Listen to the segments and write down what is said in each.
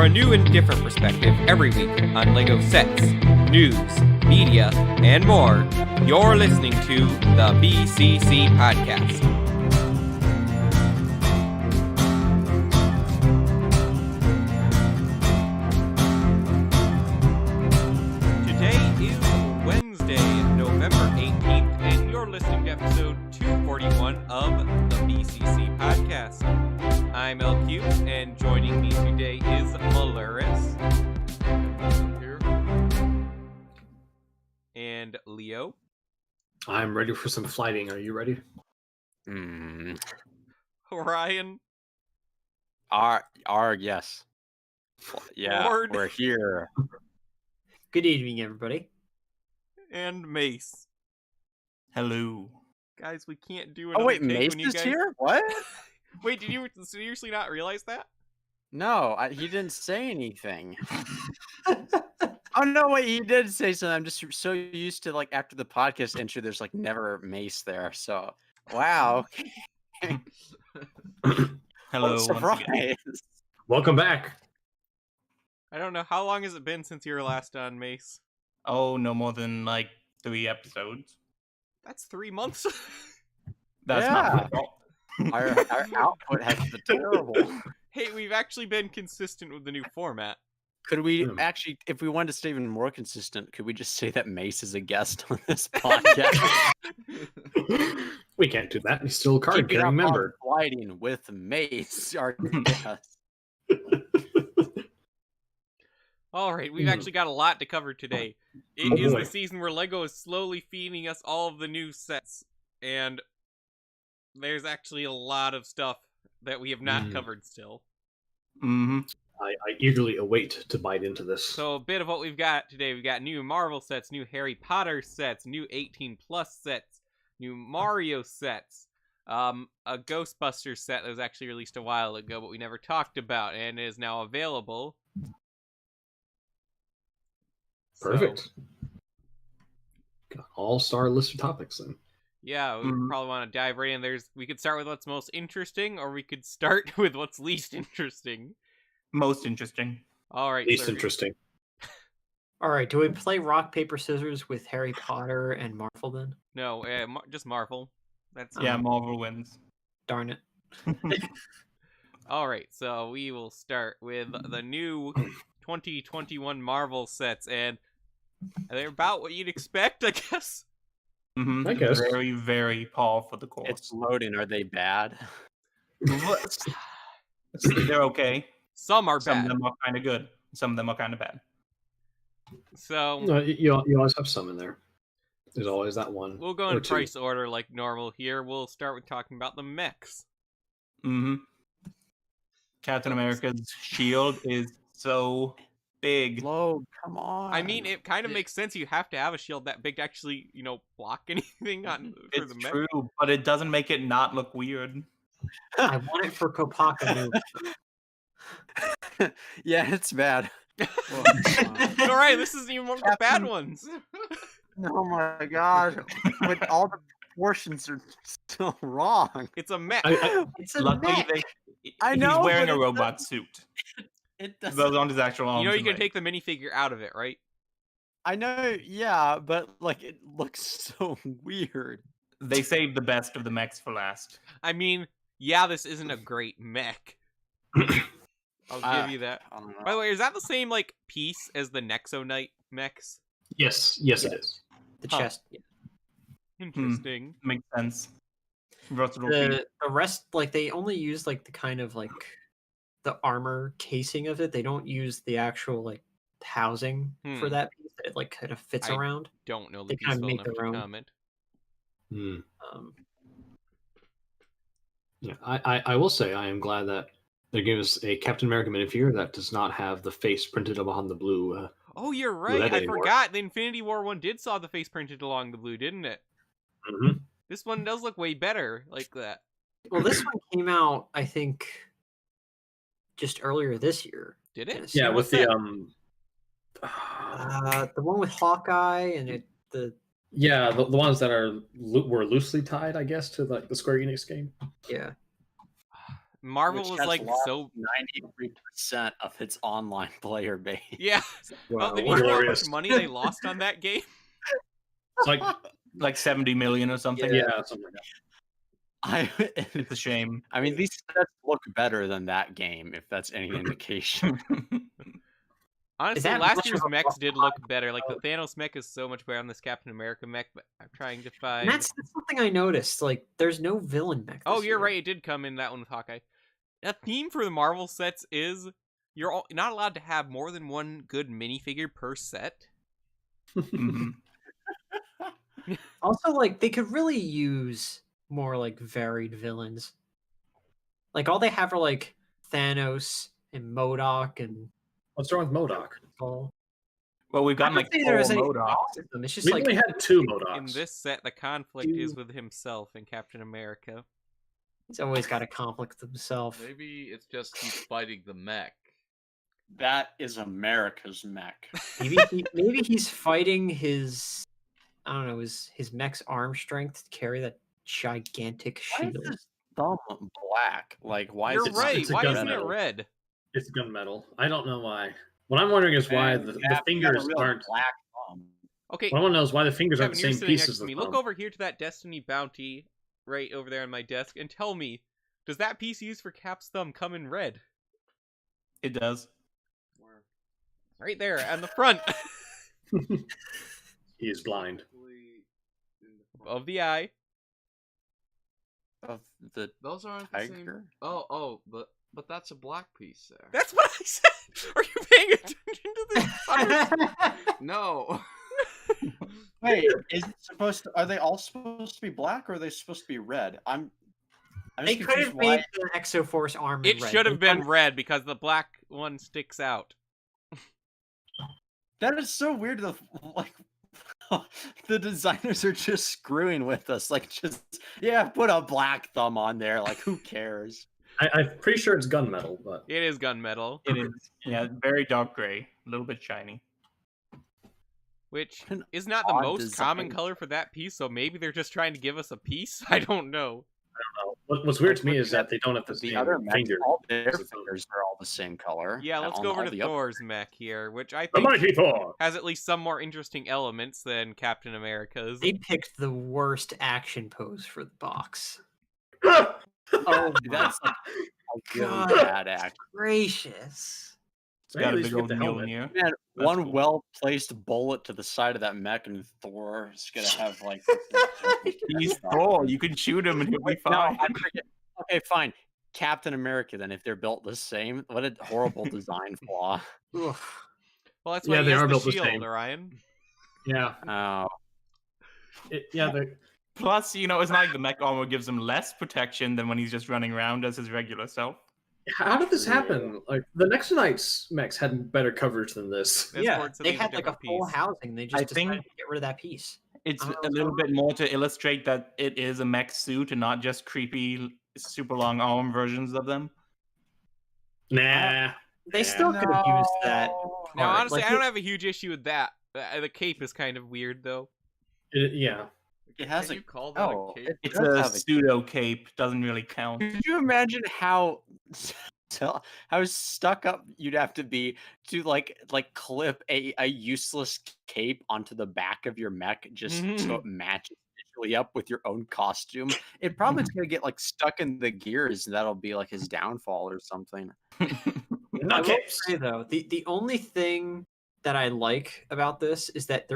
a new and different perspective every week on LEGO sets, news, media, and more. You're listening to the BCC Podcast. Today is Wednesday, November 18th, and you're listening to episode 241 of the BCC Podcast. I'm LQ, and joining me today is Maluris. Here. And Leo. I'm ready for some flighting. Are you ready? Orion. Yes. Yeah, Lord. we're here. Good evening, everybody. And Mace. Hello. Guys, we can't do Oh another wait, take Mace when you is guys... here? What? Wait, did you seriously not realize that? No, he didn't say anything. Oh no, wait, he did say something. I'm just so used to after the podcast intro, there's never Mace there. So, wow. Hello. What a Once again. surprise. Welcome back. I don't know. How long has it been since you were last on, Mace? Oh, no more than 3 episodes. That's 3 months. That's not Yeah. my fault. Our output has been terrible. Hey, we've actually been consistent with the new format. Could we actually, if we wanted to stay even more consistent, could we just say that Mace is a guest on this podcast? We can't do that. He's still a Keep it up card-carrying on member. Flighting with Mace, our guest. All right, we've actually got a lot to cover today. It Oh, is boy. the season where LEGO is slowly feeding us all of the new sets, and there's actually a lot of stuff that we have not covered still. Mm-hmm. I eagerly await to bite into this. So a bit of what we've got today, we've got new Marvel sets, new Harry Potter sets, new 18 plus sets, new Mario sets, a Ghostbusters set that was actually released a while ago but we never talked about and is now available. Perfect. Got all-star list of topics then. Yeah, we probably want to dive right in. We could start with what's most interesting, or we could start with what's least interesting. Most interesting. All right. Least so interesting. All right, do we play rock, paper, scissors with Harry Potter and Marvel then? No, just Marvel. That's Yeah, Marvel wins. Darn it. All right. So we will start with the new 2021 Marvel sets, and they're about what you'd expect, I guess. Mm-hmm. I guess. Very, very Paul for the course. It's loading. Are they bad? They're okay. Some are Some bad. of them are kind of good. Some of them are kind of bad. So No, you always have some in there. There's always that one. we'll go or in two. price order like normal here. We'll start with talking about the mechs. Mm-hmm. Captain America's shield is so big. Load, come on. I mean, it kind of makes sense. You have to have a shield that big to actually, block anything for It's the mech. true, but it doesn't make it not look weird. I want it for Kopaka. Yeah, it's bad. All right, this isn't even one of the bad ones. Oh my god. But all the proportions are still wrong. It's a mech. It's a Luckily, mech. I know, he's wearing but a it robot suit. It doesn't. Those aren't his actual arms. You know you and can legs. take the minifigure out of it, right? I know, yeah, but it looks so weird. They saved the best of the mechs for last. I mean, yeah, this isn't a great mech. I'll give you that. I don't know. By the way, is that the same piece as the Nexo Knight mechs? Yes, it is. The Huh. chest. Yeah. Interesting. Makes sense. Versatile piece. The rest, they only use the kind of the armor casing of it. They don't use the actual housing for that piece that it kind of fits I- around. Don't know the They piece kinda well make enough their to own. comment. Hmm. Um, Yeah, I will say I am glad that they're giving us a Captain America minifigure that does not have the face printed upon the blue. Oh, you're right. that I anymore. forgot. The Infinity War one did saw the face printed along the blue, didn't it? Mhm. This one does look way better like that. well, this one came out, I think, just earlier this year. Did it? Yeah, What's that? The one with Hawkeye and the ones that were loosely tied, I guess, to the Square Enix game. yeah. Marvel which is has like lost so 93% of its online player base. yeah. Wow, Oh, did you know how much glorious. money they lost on that game? It's like, Like 70 million or something. yeah, something like that. It's a shame. I mean, these sets look better than that game, if that's any indication. Honestly, that last much year's of a mechs did look better. Like the Thanos mech is so much better on this Captain America mech, but I'm trying to And find. that's something I noticed. Like, there's no villain mech. Oh, this you're year. right. It did come in that one with Hawkeye. A theme for the Marvel sets is you're not allowed to have more than one good minifigure per set. Mhm. Also, like, they could really use more like varied villains. Like, all they have are like Thanos and MODOK and What's wrong with MODOK? all. Well, we've I gotten don't like think 4 there's any MODOK. wrong with them. It's just We've like only had 2 In MODOKs. this set, the conflict is with himself and Captain America. he's always got a conflict with himself. Maybe it's just he's fighting the mech. That is America's mech. Maybe he's fighting his, I don't know, his mech's arm strength to carry that gigantic Why is shield. his thumb black? Like, why You're is it right. it's a Why gun isn't it metal. red? It's gunmetal. I don't know why. What I'm wondering is why Man, the Cap, you got a fingers real aren't. black thumb. Okay, What I want to know is why the fingers aren't Kevin, the you're same sitting piece next as to the me. thumb. Look over here to that Destiny bounty right over there on my desk and tell me, does that piece used for Cap's thumb come in red? It does. Right there on the front He is blind. of the eye. Of the Those aren't the same. tiger. Oh, but that's a black piece there. That's what I said. Are you paying attention to this? No. Wait, is it supposed to? Are they all supposed to be black, or are they supposed to be red? I'm They just could confused have why. made the Exoforce arm. in It red. should They have been done- red because the black one sticks out. That is so weird. Like, the designers are just screwing with us. Like, just put a black thumb on there. Like, who cares? I'm pretty sure it's gunmetal, but It is gunmetal, It is. Yeah, very dark gray. A little bit shiny. which An is not the odd most common design. color for that piece, so maybe they're just trying to give us a piece? I don't know. what's weird Like, to me is looking that they don't have the The same other mechs, fingers. all their as the thumb. fingers are all the same color. Yeah, let's on go over all to the other- Thor's mech here, which I The think mighty Thor. has at least some more interesting elements than Captain America's. They picked the worst action pose for the box. Oh, that's like a really God. bad act. Gracious. It's Hey, got at a least big get old the helmet. Mjolnir. Man, That's one cool. well-placed bullet to the side of that mech, and Thor is gonna have like. He's Thor. You can shoot him and he'll be No, fine. I forget. Okay, fine. Captain America. Then, if they're built the same, what a horrible design flaw. Oof. Well, that's why Yeah, he they has are the built the shield, same. Orion. Yeah, Oh, they Plus, it's not like the mech armor gives him less protection than when he's just running around as his regular self. How did this happen? Like the Nexonite's mechs had better coverage than this. That's Yeah, where it's they a had like a different full piece. housing. They I just decided think- to get rid of that piece. It's Oh, a little bit more to illustrate that it is a mech suit and not just creepy, super long arm versions of them. Nah. They still could have used that. Now, part. honestly, Like, I don't have a huge issue with that. The cape is kind of weird, though. Yeah. it has Can a. you call that Oh, a cape? it It's does a have a. pseudo cape, doesn't really count. Could you imagine how stuck up you'd have to be to like clip a useless cape onto the back of your mech just so it matches visually up with your own costume? It probably is gonna get like stuck in the gears, and that'll be like his downfall or something. I Not will capes. say though, the only thing that I like about this is that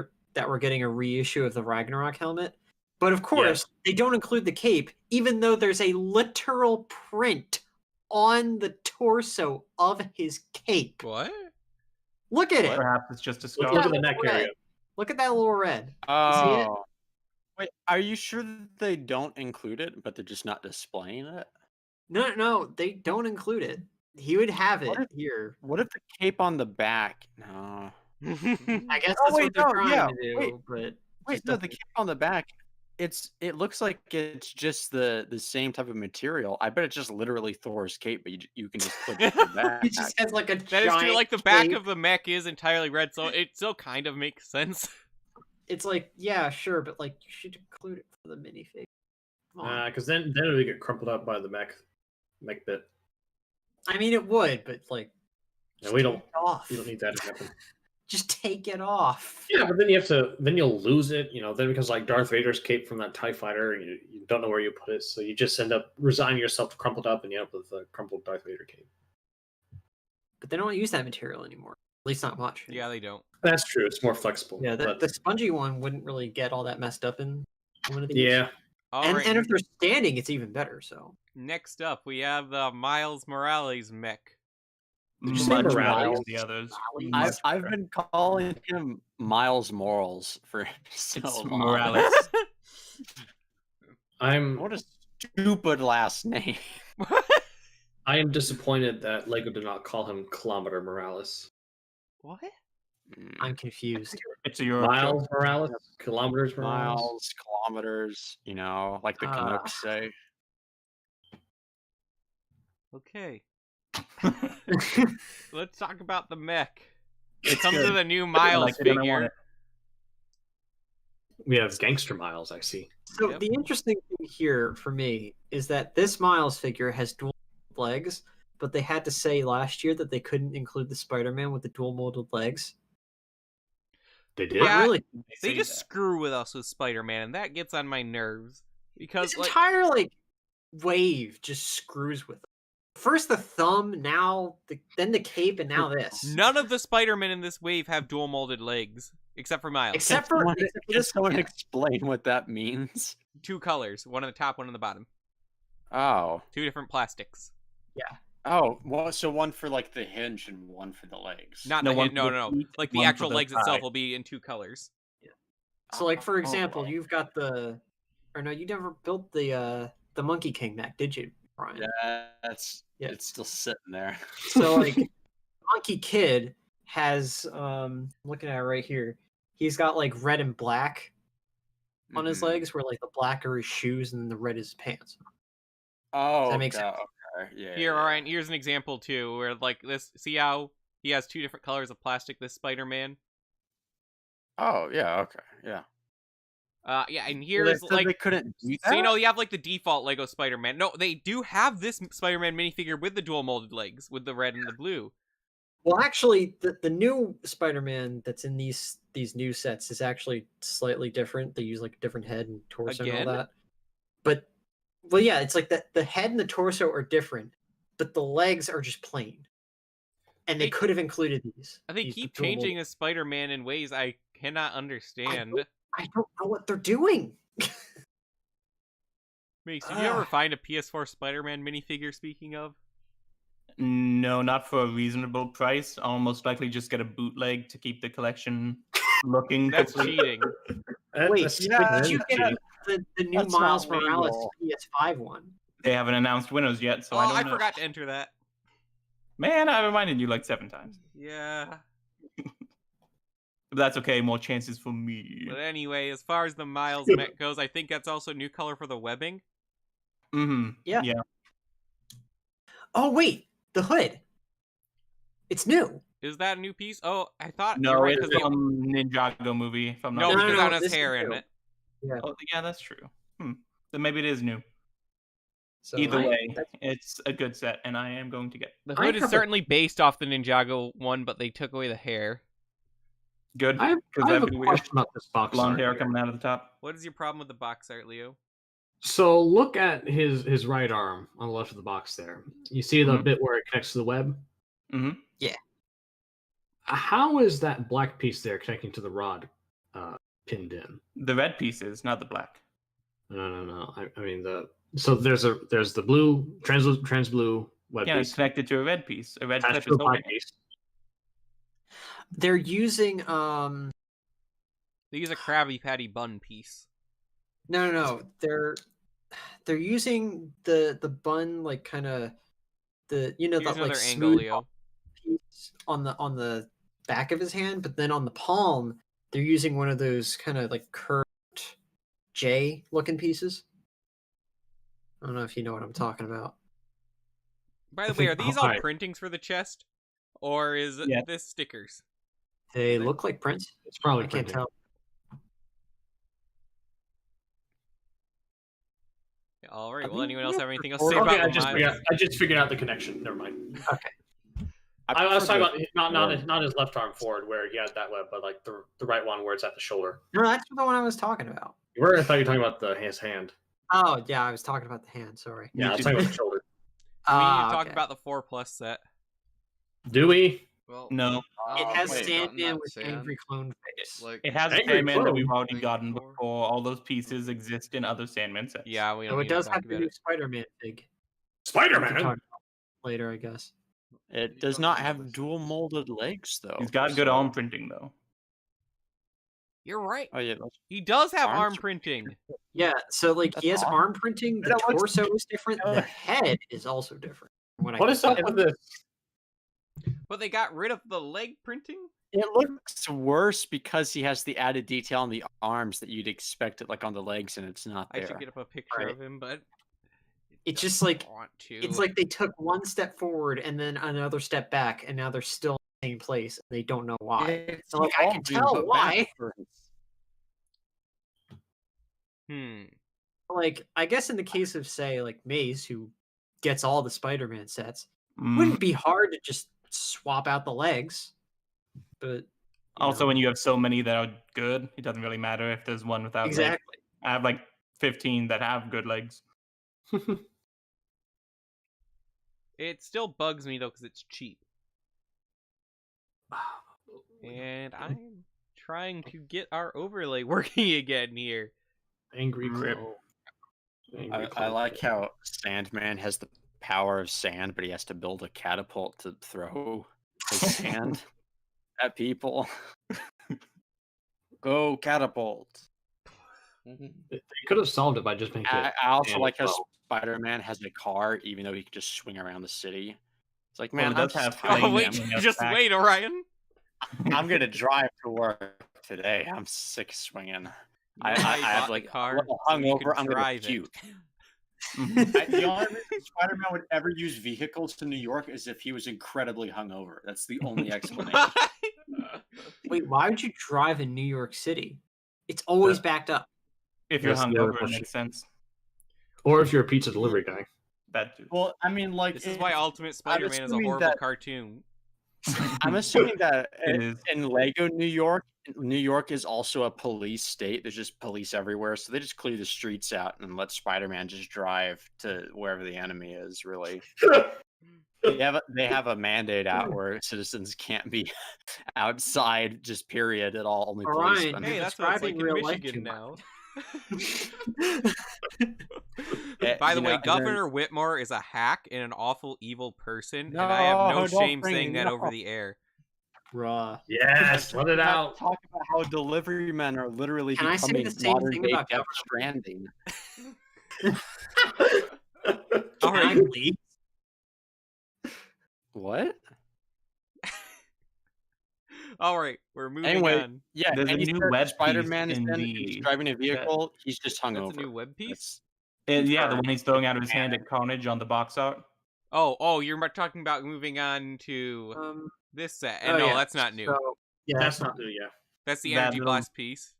we're getting a reissue of the Ragnarok helmet. But of course, they don't include the cape, even though there's a literal print on the torso of his cape. What? Look at it. Perhaps it's just a Look, scar. look at the neck Red. area. Look at that little red. see it? Oh, wait, are you sure that they don't include it, but they're just not displaying it? No, they don't include it. He would have it What if- here. What if the cape on the back? No. I guess Oh, that's wait, what they're no, trying yeah, to do, wait, but Wait, just no, the doesn't- cape on the back. It looks like it's just the same type of material. I bet it's just literally Thor's cape, but you can just clip it to the back. it just has like a That is giant true. Like the back cape. of the mech is entirely red, so it still kind of makes sense. It's like, yeah, sure, but like you should include it for the minifig. Come on. Because then it would get crumpled up by the mech bit. I mean, it would, but like, No, we don't. take it off. You don't need that to happen. Just take it off. Yeah, but then you have to. Then you'll lose it. Then because like Darth Vader's cape from that TIE fighter, you don't know where you put it, so you just end up resigning yourself to crumpled up, and you end up with a crumpled Darth Vader cape. But they don't use that material anymore. At least not much. Yeah, they don't. That's true. It's more flexible. Yeah, but, the spongy one wouldn't really get all that messed up in one of these. yeah. All And, right. and if they're standing, it's even better. So Next up, we have the Miles Morales mech. Did you say Much Morales? better than the others. I've been calling him Miles Morals for so It's long. Morales. What a stupid last name. I am disappointed that Lego did not call him Kilometer Morales. What? I'm confused. It's a Euro. Miles Morales, Kilometers Morales. Miles, kilometers, like the Canucks say. Okay. Let's talk about the mech. It It's comes good. with a new Miles Like it, and I want figure. it. We have Gangster Miles, I see. So Yep. the interesting thing here for me is that this Miles figure has dual legs, but they had to say last year that they couldn't include the Spider-Man with the dual molded legs. They did. Yeah, Really, They say just that. screw with us with Spider-Man, and that gets on my nerves. Because, this like, entire wave just screws with them. First the thumb, then the cape, and now this. none of the Spider-Men in this wave have dual molded legs, except for Miles. Except for Can this someone one. explain what that means? 2 colors, one on the top, one on the bottom. Oh. 2 different plastics. Oh, well, so one for like the hinge and one for the legs. Not No, the one hand, for no, the no. feet, Like the one for actual the legs itself thigh. will be in 2 colors. So for example, Oh. you've got you never built the Monkey King mech, did you, Brian? Yeah, it's still sitting there. So Monkey Kid has looking at it right here. He's got red and black on his Mhm. legs, where the black are his shoes and the red is his pants. Oh, that make sense? Okay. Yeah. Here, yeah. Ryan, here's an example too, where this. See how he has 2 different colors of plastic. This Spider-Man. Oh, yeah. Okay. Yeah. Yeah, and Well, here's they said they couldn't do so that? you have the default Lego Spider-Man. No, they do have this Spider-Man minifigure with the dual molded legs, with the red and the blue. Well, actually, the new Spider-Man that's in these new sets is actually slightly different. They use a different head and torso and Again? all that. But yeah, it's that the head and the torso are different, but the legs are just plain. And they They- could have included these. They these keep dual molded- changing a Spider-Man in ways I cannot understand. I don't know what they're doing. Mace, did you ever find a PS4 Spider-Man minifigure? Speaking of, No, not for a reasonable price. I'll most likely just get a bootleg to keep the collection looking. that's complete. cheating. Wait, That's did yeah, you get the new That's not Miles Morales legal. PS5 one? They haven't announced winners yet, so Oh, I don't I know. forgot to enter that. Man, I reminded you 7 times. Yeah. But that's okay. More chances for me. But anyway, as far as the Miles mech goes, I think that's also new color for the webbing. Mm-hmm. Yeah. Yeah. Oh wait, the hood. It's new. Is that a new piece? Oh, I thought No, you're right, it's 'cause from Ninjago movie. If I'm not no, No, because mistaken. that has this is hair in new. it. Oh, yeah, that's true. Then maybe it is new. So Either way, that's- it's a good set, and I am going to get it. The I hood is have a- certainly based off the Ninjago one, but they took away the hair. Good, I have because a that'd be weird. question about this box Blonde art hair here. coming out of the top. What is your problem with the box art, Leo? So look at his right arm on the left of the box there. You see the Mhm. bit where it connects to the web? Mm-hmm. How is that black piece there connecting to the rod pinned in? The red pieces, not the black. No. I mean so there's the blue trans blue web Yeah, it's piece. connected to a red piece. A red Attached clip to is a black holding it. piece. they're using They use a Krabby Patty bun piece. no. They're using the bun kind of the Here's the another angle, smooth Leo. piece on the back of his hand, but then on the palm they're using one of those kind of curved J looking pieces. I don't know if you know what I'm talking about. By I the way, are think- these all alright. printings for the chest? Or is Yeah. this stickers? They look like prints. It's probably I can't printing. tell. Yeah, All right. I Well, think anyone we else have have anything else to to say record- about Okay, the miles? I just figured out the connection. Never mind. Okay. I was prefer talking the about not forward. not his left arm forward where he had that web, but like the right one where it's at the shoulder. No, that's the one I was talking about. I thought you were talking about his hand. Oh yeah, I was talking about the hand. Sorry. Yeah, I was talking about the shoulder. We need to talk Okay. about the 4+ set. Do we? Well, No, It has wait, gotten Sandman that with sand, angry clone face. Like, it has a Angry Sandman that we've Clone. already Thing gotten before. before. All those pieces exist in other Sandman sets. Yeah, we don't So it need to does talk have the about new it. Spider-Man fig. Spider We can Man. talk about it later, I guess. It does not have dual molded legs though. He's got good so- arm printing though. You're right. Oh yeah, those- He does have Arms arm are- printing. Yeah, so like he That's has awesome. arm printing. The That looks- torso is different. Uh, The head is also different. from What, I What can is up tell. with this? But they got rid of the leg printing? It looks worse because he has the added detail on the arms that you'd expect it like on the legs, and it's not I there. should get up a picture Right. of him, but It's just doesn't like want to. it's like they took one step forward and then another step back, and now they're still in the same place. And they don't know why. It's So like I can evolving, tell but why. backwards. Like I guess in the case of say like Maze, who gets all the Spider-Man sets, Mm. wouldn't be hard to just swap out the legs. But Also, when you have so many that are good, it doesn't really matter if there's one without legs. exactly. I have like 15 that have good legs. It still bugs me though because it's cheap, and I'm trying to get our overlay working again here. Angry Rip. Clone. I like how Sandman has the power of sand, but he has to build a catapult to throw his sand at people. Go catapult! They could have solved it by just making it. I also sand like how well. Spider-Man has a car, even though he can just swing around the city. It's like, Well, man, it does I'm have just flames Oh tired. wait, Sandman has just back. wait, Orion. I'm gonna drive to work today. I'm sick of swinging. I bought have the like car a little so you hungover. could I'm gonna drive it. puke. The only reason Spider-Man would ever use vehicles to New York is if he was incredibly hungover. That's the only explanation. Wait, why would you drive in New York City? It's always backed up. If you're That's the other hungover, it question. makes sense. Or if you're a pizza delivery guy. That too. Well, I mean, like This is why Ultimate Spider-Man is a assuming horrible that- cartoon. I'm assuming that It is. in Lego New York is also a police state. There's just police everywhere, so they just clear the streets out and let Spider-Man just drive to wherever the enemy is. Really, they have a mandate out where citizens can't be outside, just period at all. Only Orion, policemen. Hey, You're that's what it's like describing in real life Michigan too now. Eh, By the you way, know, and then- Governor Whitmore is a hack and an awful evil person, and I have no No, don't shame bring saying it that over up. the air. Raw. Yes, let it out. Talk about how delivery men are literally Can I say becoming the same modern thing day about Death Governor Stranding. All Can I right, leave? What? all right, we're moving Anyway, on. Yeah, There's a any new set web piece Spider-Man is in in, the he's driving a vehicle. He's just hungover. That's a new web piece. Yeah, the one he's throwing out of his hand at Carnage on the box art. Oh, you're talking about moving on to this set. And oh, no, yeah. that's not new. So, yeah, That's not new, yeah. That's the that energy little- blast piece.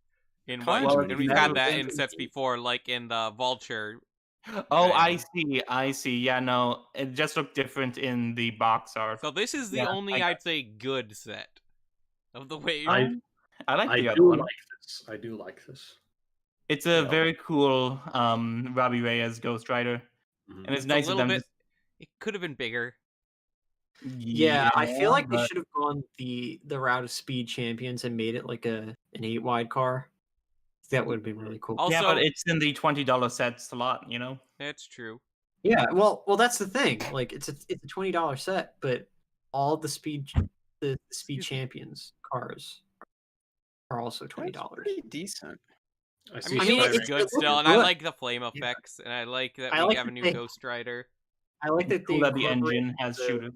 In Carnage what? would And be we've had better that than in sets before, like in the Vulture. Oh, Right. I see. Yeah, no, it just looked different in the box art. So this is the Yeah, only, I I'd say, good set of the wave. I like I the other do one. like this. I do like this. It's a Yeah. very cool Robbie Reyes Ghost Rider, Mhm. and it's It's nice a of little them. bit. It could have been bigger. yeah, I feel like they but- should have gone the route of Speed Champions and made it like an 8-wide car. That would have been really cool. Also, yeah, but it's in the $20 set slot, you know. that's true. Yeah, well, that's the thing. Like, it's a $20 set, but all the Speed Excuse me. Champions cars are also $20. That's pretty decent. I see mean, mean, it looks it's- good it looks still, and I good. like the flame effects, and I like that I we like have a that new they- Ghost Rider. I like that they Cool that the incorporate engine has the, shooters.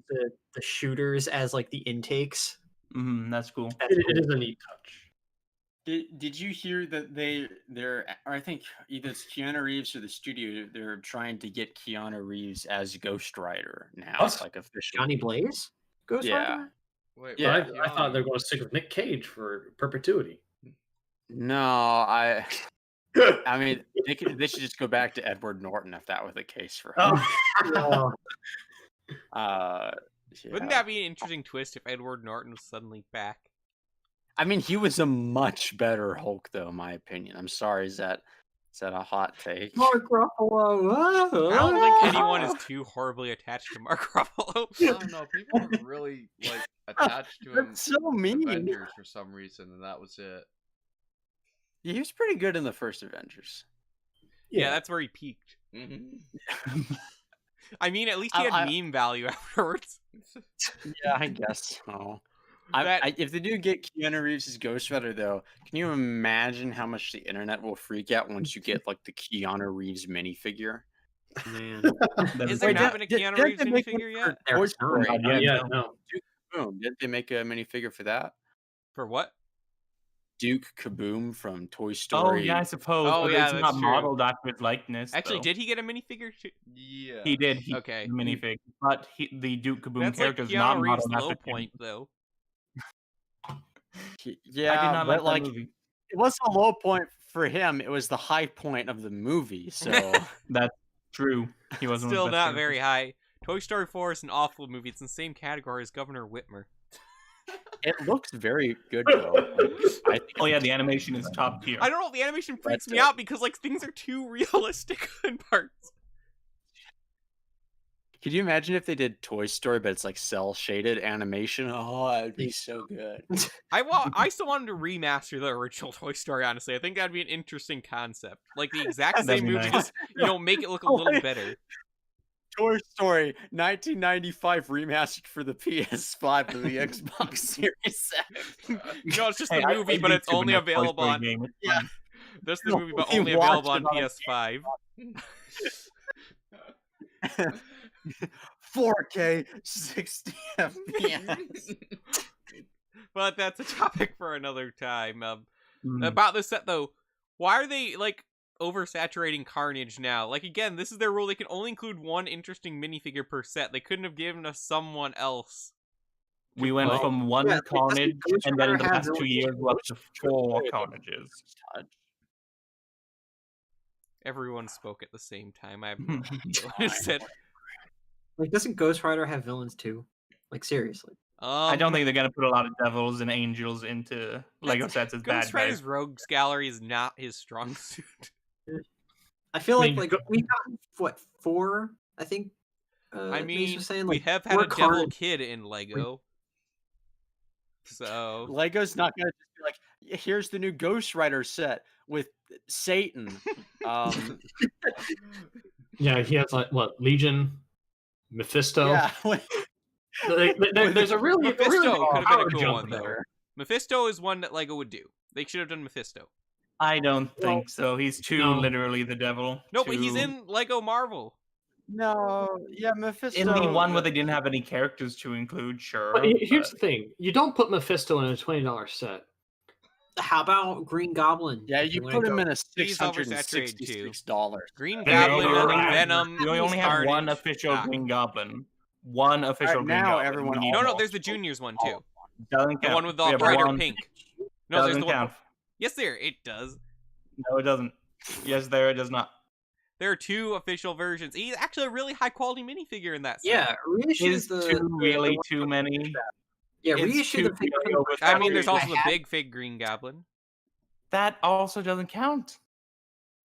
the shooters as like the intakes. That's cool. That's It cool. is a neat touch. Did you hear that they're I think either it's Keanu Reeves or the studio, they're trying to get Keanu Reeves as Ghost Rider now, What? like officially. Johnny Blaze? Ghost Yeah. Rider? Wait, Yeah, what? I thought they were going to stick with Nick Cage for perpetuity. No, I mean, they should just go back to Edward Norton if that were the case for Oh. him. Wouldn't that be an interesting twist if Edward Norton was suddenly back? I mean, he was a much better Hulk, though, in my opinion. I'm sorry, is that a hot take? Mark Ruffalo. I don't think anyone is too horribly attached to Mark Ruffalo. I don't know. People were really like attached to him. That's so in mean. Avengers for some reason, and that was it. Yeah, he was pretty good in the first Avengers. Yeah, that's where he peaked. I mean, at least he had meme value afterwards. Yeah, I guess so. If they do get Keanu Reeves as Ghost Rider, though, can you imagine how much the internet will freak out once you get like the Keanu Reeves minifigure? Man. Is there not been a Keanu Reeves minifigure yet? Toy Story. No. Duke Kaboom. Didn't they make a minifigure for that? For what? Duke Kaboom from Toy Oh Story. yeah, I suppose. Oh, but yeah, it's that's not true. modeled after his likeness. Actually, though. did he get a minifigure too? Yeah. He did. He Okay. minifig, but the Duke Kaboom That's like character is not Keanu Reeves' modeled low after him. point, though. Yeah, I did not but like that movie. it wasn't a low point for him. It was the high point of the movie. So That's true. He wasn't Still one of the best not very characters. high. Toy Story 4 is an awful movie. It's in the same category as Governor Whitmer. it looks very good though. I think Oh yeah, the animation is top tier. I don't know. The animation freaks That's me it. out because like things are too realistic in parts. Could you imagine if they did Toy Story, but it's like cell shaded animation? Oh, that'd be so good. I still wanted to remaster the original Toy Story. Honestly, I think that'd be an interesting concept. Like the exact That'd same be movie, nice. just make it look a little better. Toy Story 1995 remastered for the PS5 and the Xbox Series X. It's just Hey, the I movie, played but the it's Super only NES Toy available Story on. game. It's Yeah. fun. That's the No, movie, but we only watched available on it on PS5. 4K 60 FPS. But that's a topic for another time. Mm. About this set, though, why are they oversaturating Carnage now? Like again, this is their rule. They can only include one interesting minifigure per set. They couldn't have given us someone else. We went Well, from one yeah, Carnage, Ghost and then in the Rider past has 2 no- years, we're up to 4 Carnages. Everyone spoke at the same time. I have no idea what it said. Like, doesn't Ghost Rider have villains too? Like, seriously. I don't think they're gonna put a lot of devils and angels into Lego sets as bad Ghost Rider's guys. Rogues Gallery is not his strong suit. I feel I like mean, we've gotten what 4? I think. I Mace mean, was saying, we like, have had 4 a devil Carnage. kid in Lego. So Lego's not gonna just be like, here's the new Ghost Rider set with Satan. Yeah, he has Legion, Mephisto. Yeah. There's a really Mephisto really could have been a power cool jump one, though. there. Mephisto is one that Lego would do. They should have done Mephisto. I don't think so. He's too no. literally the devil. No, but he's too- in Lego Marvel. No, yeah, Mephisto. in the one where they didn't have any characters to include. Sure, But here's the thing: you don't put Mephisto in a $20 set. How about Green Goblin? Yeah, you We're put gonna him go- in a He's oversaturated, too. $666. Green They Goblin, only- Venom. we only have one Carnage. official Ah. Green Goblin. One official Alright, Green now Goblin. everyone We No, need no, more. there's the Juniors one too. Doesn't The count. one with We the have brighter one- pink. No, there's Doesn't the one. count. Yes, it does. No, it doesn't. Yes, there it does not. There are 2 official versions. He's actually a really high quality minifigure in that set. Yeah, reissue Is the too really the- too many? Yeah, it's reissue the too figure really from over- I mean, there's I also the have- big fig Green Goblin. That also doesn't count.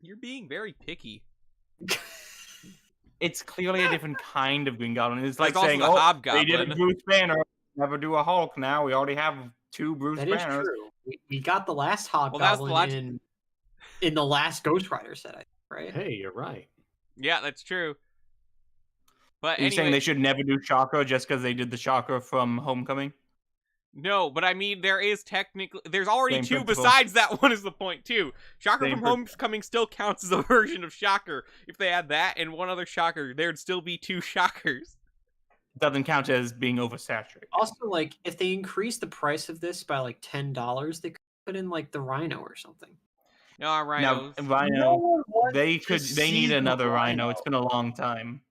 You're being very picky. It's clearly a different kind of Green Goblin. It's like There's also saying, the "Oh, they Hobgoblin. did a Bruce Banner. Never do a Hulk now. We already have 2 Bruce That is Banners." true. We got the last that was the Hobgoblin logic- in the last Ghost Rider set, I think, right? Hey, you're right. Yeah, that's true. But Are you saying anyway, they should never do Shocker just because they did the Shocker from Homecoming? no, but I mean, there's already Same 2 principle. besides that one is the point too. Shocker Same from principle. Homecoming still counts as a version of Shocker. If they had that and one other Shocker, there'd still be 2 Shockers. Doesn't count as being oversaturated. Also, like, if they increase the price of this by like $10, they could put in like the Rhino or something. No, Now, Rhinos. Rhino, they to they need see the another Rhino. Rhino. It's been a long time.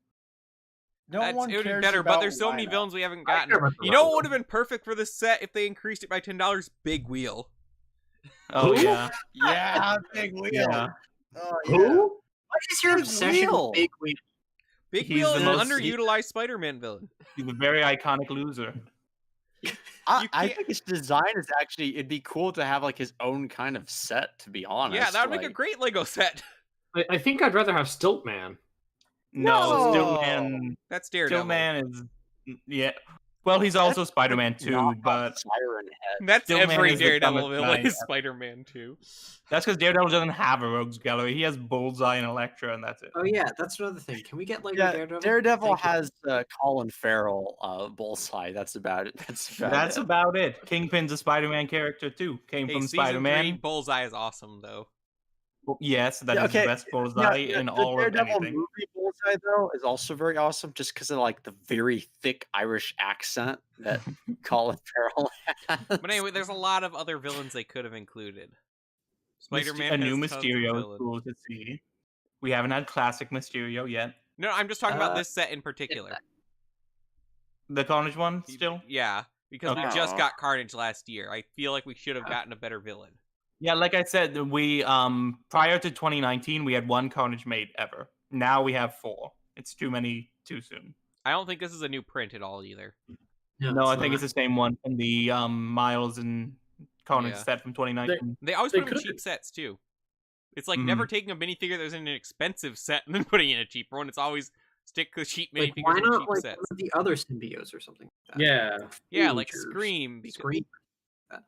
No one It would be cares better, but about there's so many Rhino. villains we haven't I gotten. care about the You know what Rhino. would have been perfect for this set if they increased it by $10? Big Wheel. Oh Who? yeah. Yeah, Big Wheel. Yeah. Oh, Who? What is your Big obsession Wheel. with Big Wheel? Big He's Wheel the is an most- underutilized Spider-Man villain. He's a very iconic loser. I can't- think his design is actually, it'd be cool to have like his own kind of set, to be honest. Yeah, that would make a like- great Lego set. I think I'd rather have Stiltman. No, No! Stillman. That's Daredevil. Stillman is yeah. Well, he's also That's Spider-Man like too, knockoff but Siren Head. That's Stillman every is the Daredevil dumbest villain guy is ever. Spider-Man too. that's because Daredevil doesn't have a rogues gallery. He has Bullseye and Elektra, and that's it. Oh yeah, that's another thing. Can we get like Yeah, Daredevil? Daredevil Thank you. has Colin Farrell Bullseye. That's about it. That's about it. Kingpin's a Spider-Man character too. Came Hey, from season 3, Spider-Man. Bullseye is awesome though. Well, yes, that is Yeah, the okay. best Bullseye in the all of Daredevil anything. movie Bullseye though is also very awesome, just because of like the very thick Irish accent that Colin Farrell has. But anyway, there's a lot of other villains they could have included. Spider-Man A new has tons of Mysterio is villains. cool to see. We haven't had classic Mysterio yet. No, I'm just talking about Uh, this set in particular. The Carnage one still? Yeah, because we Okay. just got Carnage last year. I feel like we should have gotten a better villain. Yeah, like I said, we prior to 2019 we had one Carnage made ever. Now we have 4. It's too many too soon. I don't think this is a new print at all either. No, I think it's the same one from the Miles and Carnage Yeah. set from 2019. They always They put them in could've- cheap sets too. It's like never taking a minifigure that was in an expensive set and then putting in a cheaper one. It's always stick the cheap Like, minifigures why in not cheap like sets. one of the other symbiotes or something like that? Yeah. Yeah, like Huge or Scream. Because Scream.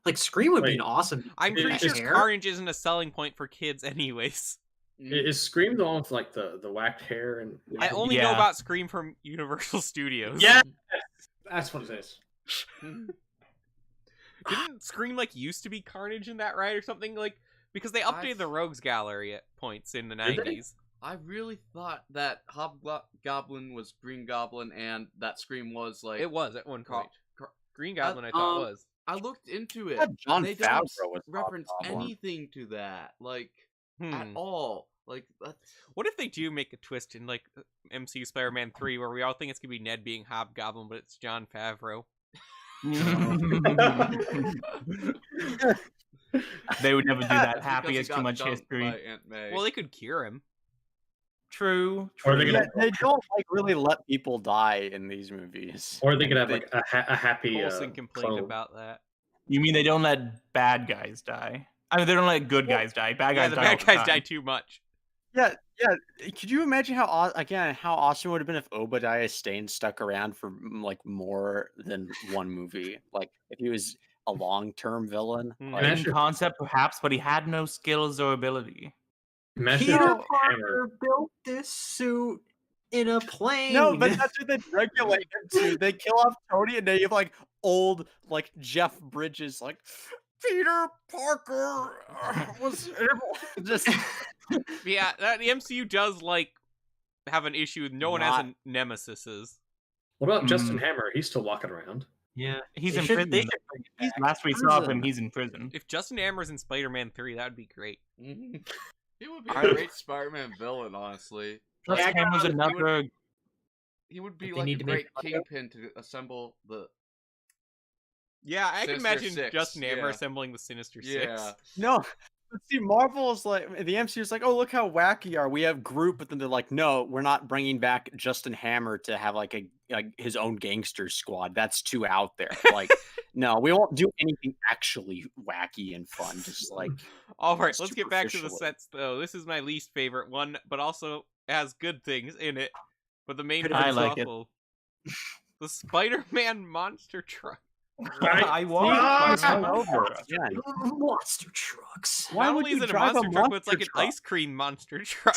Like Scream would be Wait. an awesome. I'm pretty Is- sure is Carnage isn't a selling point for kids anyways. Is Scream the one with like the whacked hair and? I only know Yeah. about Scream from Universal Studios. Yeah, that's what it is. Didn't Scream like used to be Carnage in that ride or something like? Because they updated the Rogues Gallery at points in the Did they? 90s. I really thought that Hobgoblin was Green Goblin and that Scream was like. It was at one point. Car- Green Goblin, I thought was. I looked into it. thought Jon they Favreau don't was reference Hobgoblin. anything to that, like Hmm. at all. Like that's What if they do make a twist in like MCU Spider-Man 3 where we all think it's gonna be Ned being Hobgoblin, but it's Jon Favreau? They would never do that. that's Happy because has it too got much dumped history. by Aunt May. Well, they could cure him. True. Or they true. could- Yeah, they don't like really let people die in these movies. Or they could have They- like a happy. Coulson complained clone. about that. You mean they don't let bad guys die? I mean, they don't let good guys die. Bad Yeah, guys the die. all bad guys time. die too much. Yeah. Could you imagine how how awesome it would have been if Obadiah Stane stuck around for like more than one movie? Like if he was a long-term villain. Hmm. Like, Imagine- In concept, perhaps, but he had no skills or ability. Imagine Peter if Hammer. Parker built this suit in a plane. no, but that's what they regulate him to. They kill off Tony and they have like old like Jeff Bridges like Peter Parker was able just Yeah, the MCU does like have an issue with no one has a nemesis. What about Justin Hmm. Hammer? He's still walking around. yeah, He's They in should- prison. they should bring it back. Last we How saw does of him, it- he's in prison. If Justin Hammer's in Spider-Man 3, that would be great. He would be I- a great Spider-Man villain, honestly. Plus, Yeah, I got Hammer's it. He would- another. He would But be they like a need to make great it- kingpin to assemble the. Yeah, I can Sinister imagine Six, Justin Hammer yeah. assembling the Sinister Yeah. Six. no. But see, Marvel's like the MCU is like, oh look how wacky are we have Groot, but then they're like, no, we're not bringing back Justin Hammer to have like his own gangster squad. That's too out there. Like, no, we won't do anything actually wacky and fun. Just like All right, let's get back to the Superficially. sets though. This is my least favorite one, but also has good things in it. But the main Could've part's been like it. awful. The Spider-Man monster truck. I was over again. monster trucks. Why Not would only you is it a drive a monster truck, but it's like monster an truck? ice cream monster truck.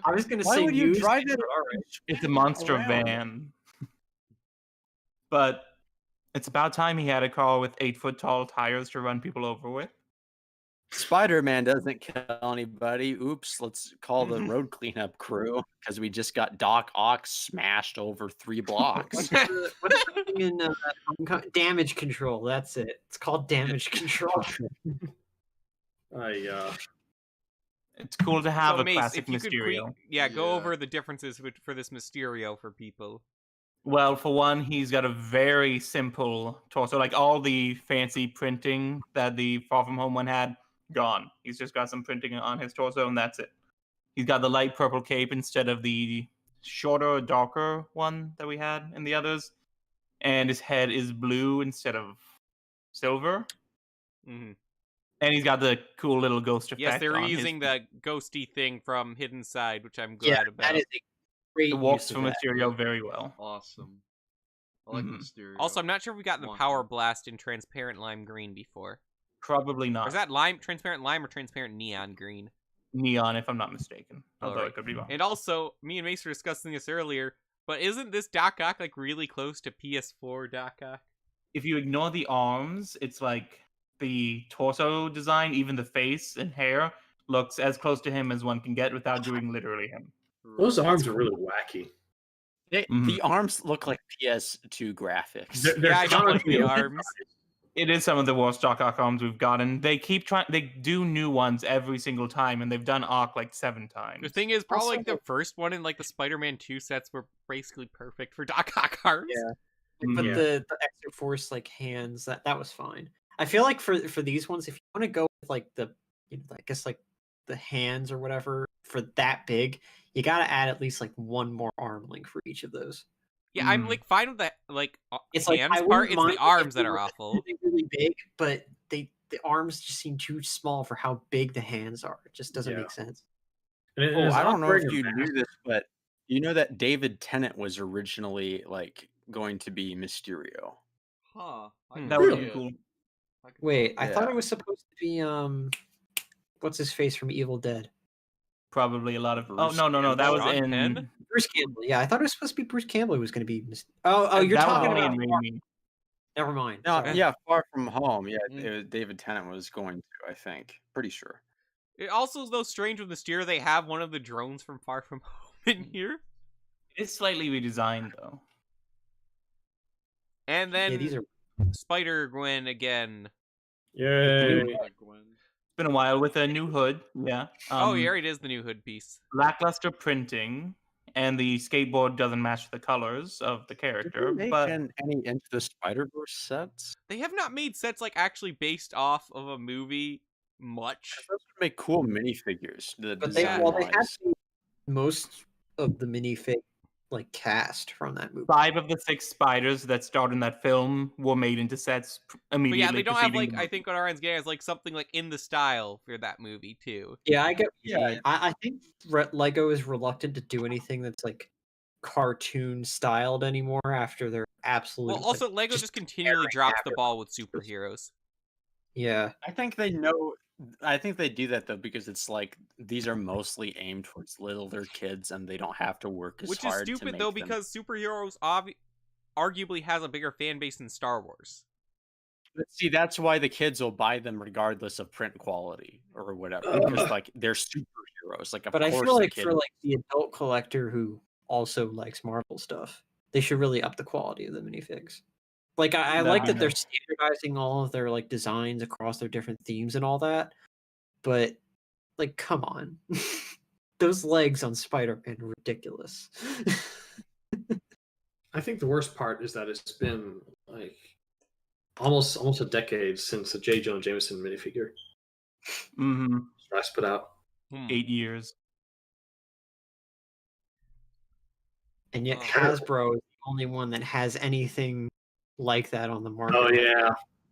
I was gonna Why say would you used, drive but it? all right. It's a monster Around. van. But it's about time he had a car with 8-foot tall tires to run people over with. Spider-Man doesn't kill anybody. Oops, let's call the road cleanup crew because we just got Doc Ock smashed over 3 blocks. What's the thing in damage control? That's it. It's called damage control. It's cool to have So, a Mace, classic if you could Mysterio. go Yeah. over the differences for this Mysterio for people. Well, for one, he's got a very simple torso. Like all the fancy printing that the Far From Home one had, gone. He's just got some printing on his torso, and that's it. He's got the light purple cape instead of the shorter, darker one that we had in the others. And his head is blue instead of silver. Mhm. And he's got the cool little ghost effect. Yes, they're on using his... the ghosty thing from Hidden Side, which I'm Yeah, glad about. that is a great It works use of for that. Mysterio very well. Awesome. I like Mhm. Mysterio. Also, I'm not sure if we got the Want Power to. Blast in transparent lime green before. Probably Or not. is that lime, transparent lime, or transparent neon green? Neon, if I'm not mistaken. Although Alright. I could be wrong. And also, me and Mace were discussing this earlier, but isn't this Doc Ock like really close to PS4 Doc Ock? If you ignore the arms, it's like the torso design, even the face and hair, looks as close to him as one can get without doing literally him. Those Right. arms are really wacky. The arms look like PS2 graphics. They're Yeah, I don't like the comically arms. It is some of the worst Doc Ock arms we've gotten. They keep trying. They do new ones every single time, and they've done Ock like 7 times. The thing is, probably like Also- the first one in like the Spider-Man 2 sets were basically perfect for Doc Ock arms. Yeah. But Yeah. the extra force like hands, that was fine. I feel like for these ones, if you want to go with like the, I guess like the hands or whatever for that big, you got to add at least like one more arm link for each of those. Yeah, I'm Mhm. like fine with that like It's like hands I part. wouldn't It's mind the if arms they that are were awful. really big, but the arms just seem too small for how big the hands are. It just doesn't Yeah. make sense. And Oh, is I don't know if operating you mask- knew this, but you know that David Tennant was originally like going to be Mysterio. Huh. I Hmm. can That would see have been it. cool. I can Wait, see I it. thought Yeah. it was supposed to be what's his face from Evil Dead? Probably a lot of. Bruce Oh no, that was Sean in. Penn? Bruce Campbell. Yeah, I thought it was supposed to be Bruce Campbell who was going to be. Oh, you're that talking was about. only in Raimi. Never mind. No, Sorry. yeah, Far From Home. Yeah, Mm. David Tennant was going to. I think, pretty sure. It also is though strange with Mysterio they have one of the drones from Far From Home in here. It's slightly redesigned though. And then Yeah, these are. Spider-Gwen again. Yay. Like Gwen. It's been a while with a new hood. Yeah. Oh, here it is, the new hood piece. Lackluster printing, and the skateboard doesn't match the colors of the character. Did they make But any Into the Spider-Verse sets? They have not made sets like actually based off of a movie much. Those would make cool minifigures. The But they design they have wise. most of the minifig like cast from that movie. 5 of the 6 spiders that starred in that film were made into sets immediately. But yeah, they don't have preceding like the I think what Aaron's getting is like something like in the style for that movie too. Yeah, I get. Yeah. Yeah, I think Lego is reluctant to do anything that's like cartoon styled anymore after they're absolute. Well, also like, Lego just just continually tearing drops the after- ball with superheroes. Yeah, I think they know. I think they do that though because it's like these are mostly aimed towards littler kids, and they don't have to work as Which is hard. to stupid make though them- because superheroes arguably has a bigger fan base than Star Wars. But see, that's why the kids will buy them regardless of print quality or whatever, because like they're superheroes. Like, of but I course, feel the like kid for like the adult collector who also likes Marvel stuff, they should really up the quality of the minifigs. Like I like that they're standardizing all of their like designs across their different themes and all that, but like come on. Those legs on Spider-Man are ridiculous. I think the worst part is that it's been like almost a decade since the J. Jonah Jameson minifigure last put out. 8 years. And yet Oh. Hasbro is the only one that has anything like that on the market. Oh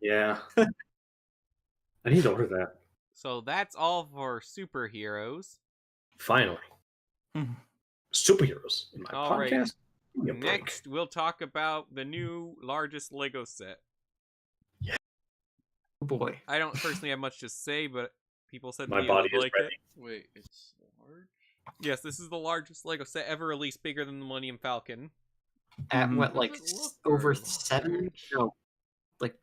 yeah. I need to order that. So that's all for superheroes. Finally. Mhm. Superheroes in my All right. podcast. Give me a break. Next, we'll talk about the new largest Lego set. Oh boy. I don't personally have much to say, but people said My they body would is like ready. it. Wait, it's large? Yes, this is the largest Lego set ever released, bigger than the Millennium Falcon. At Mhm. what, like Doesn't look over very 7? large. No, like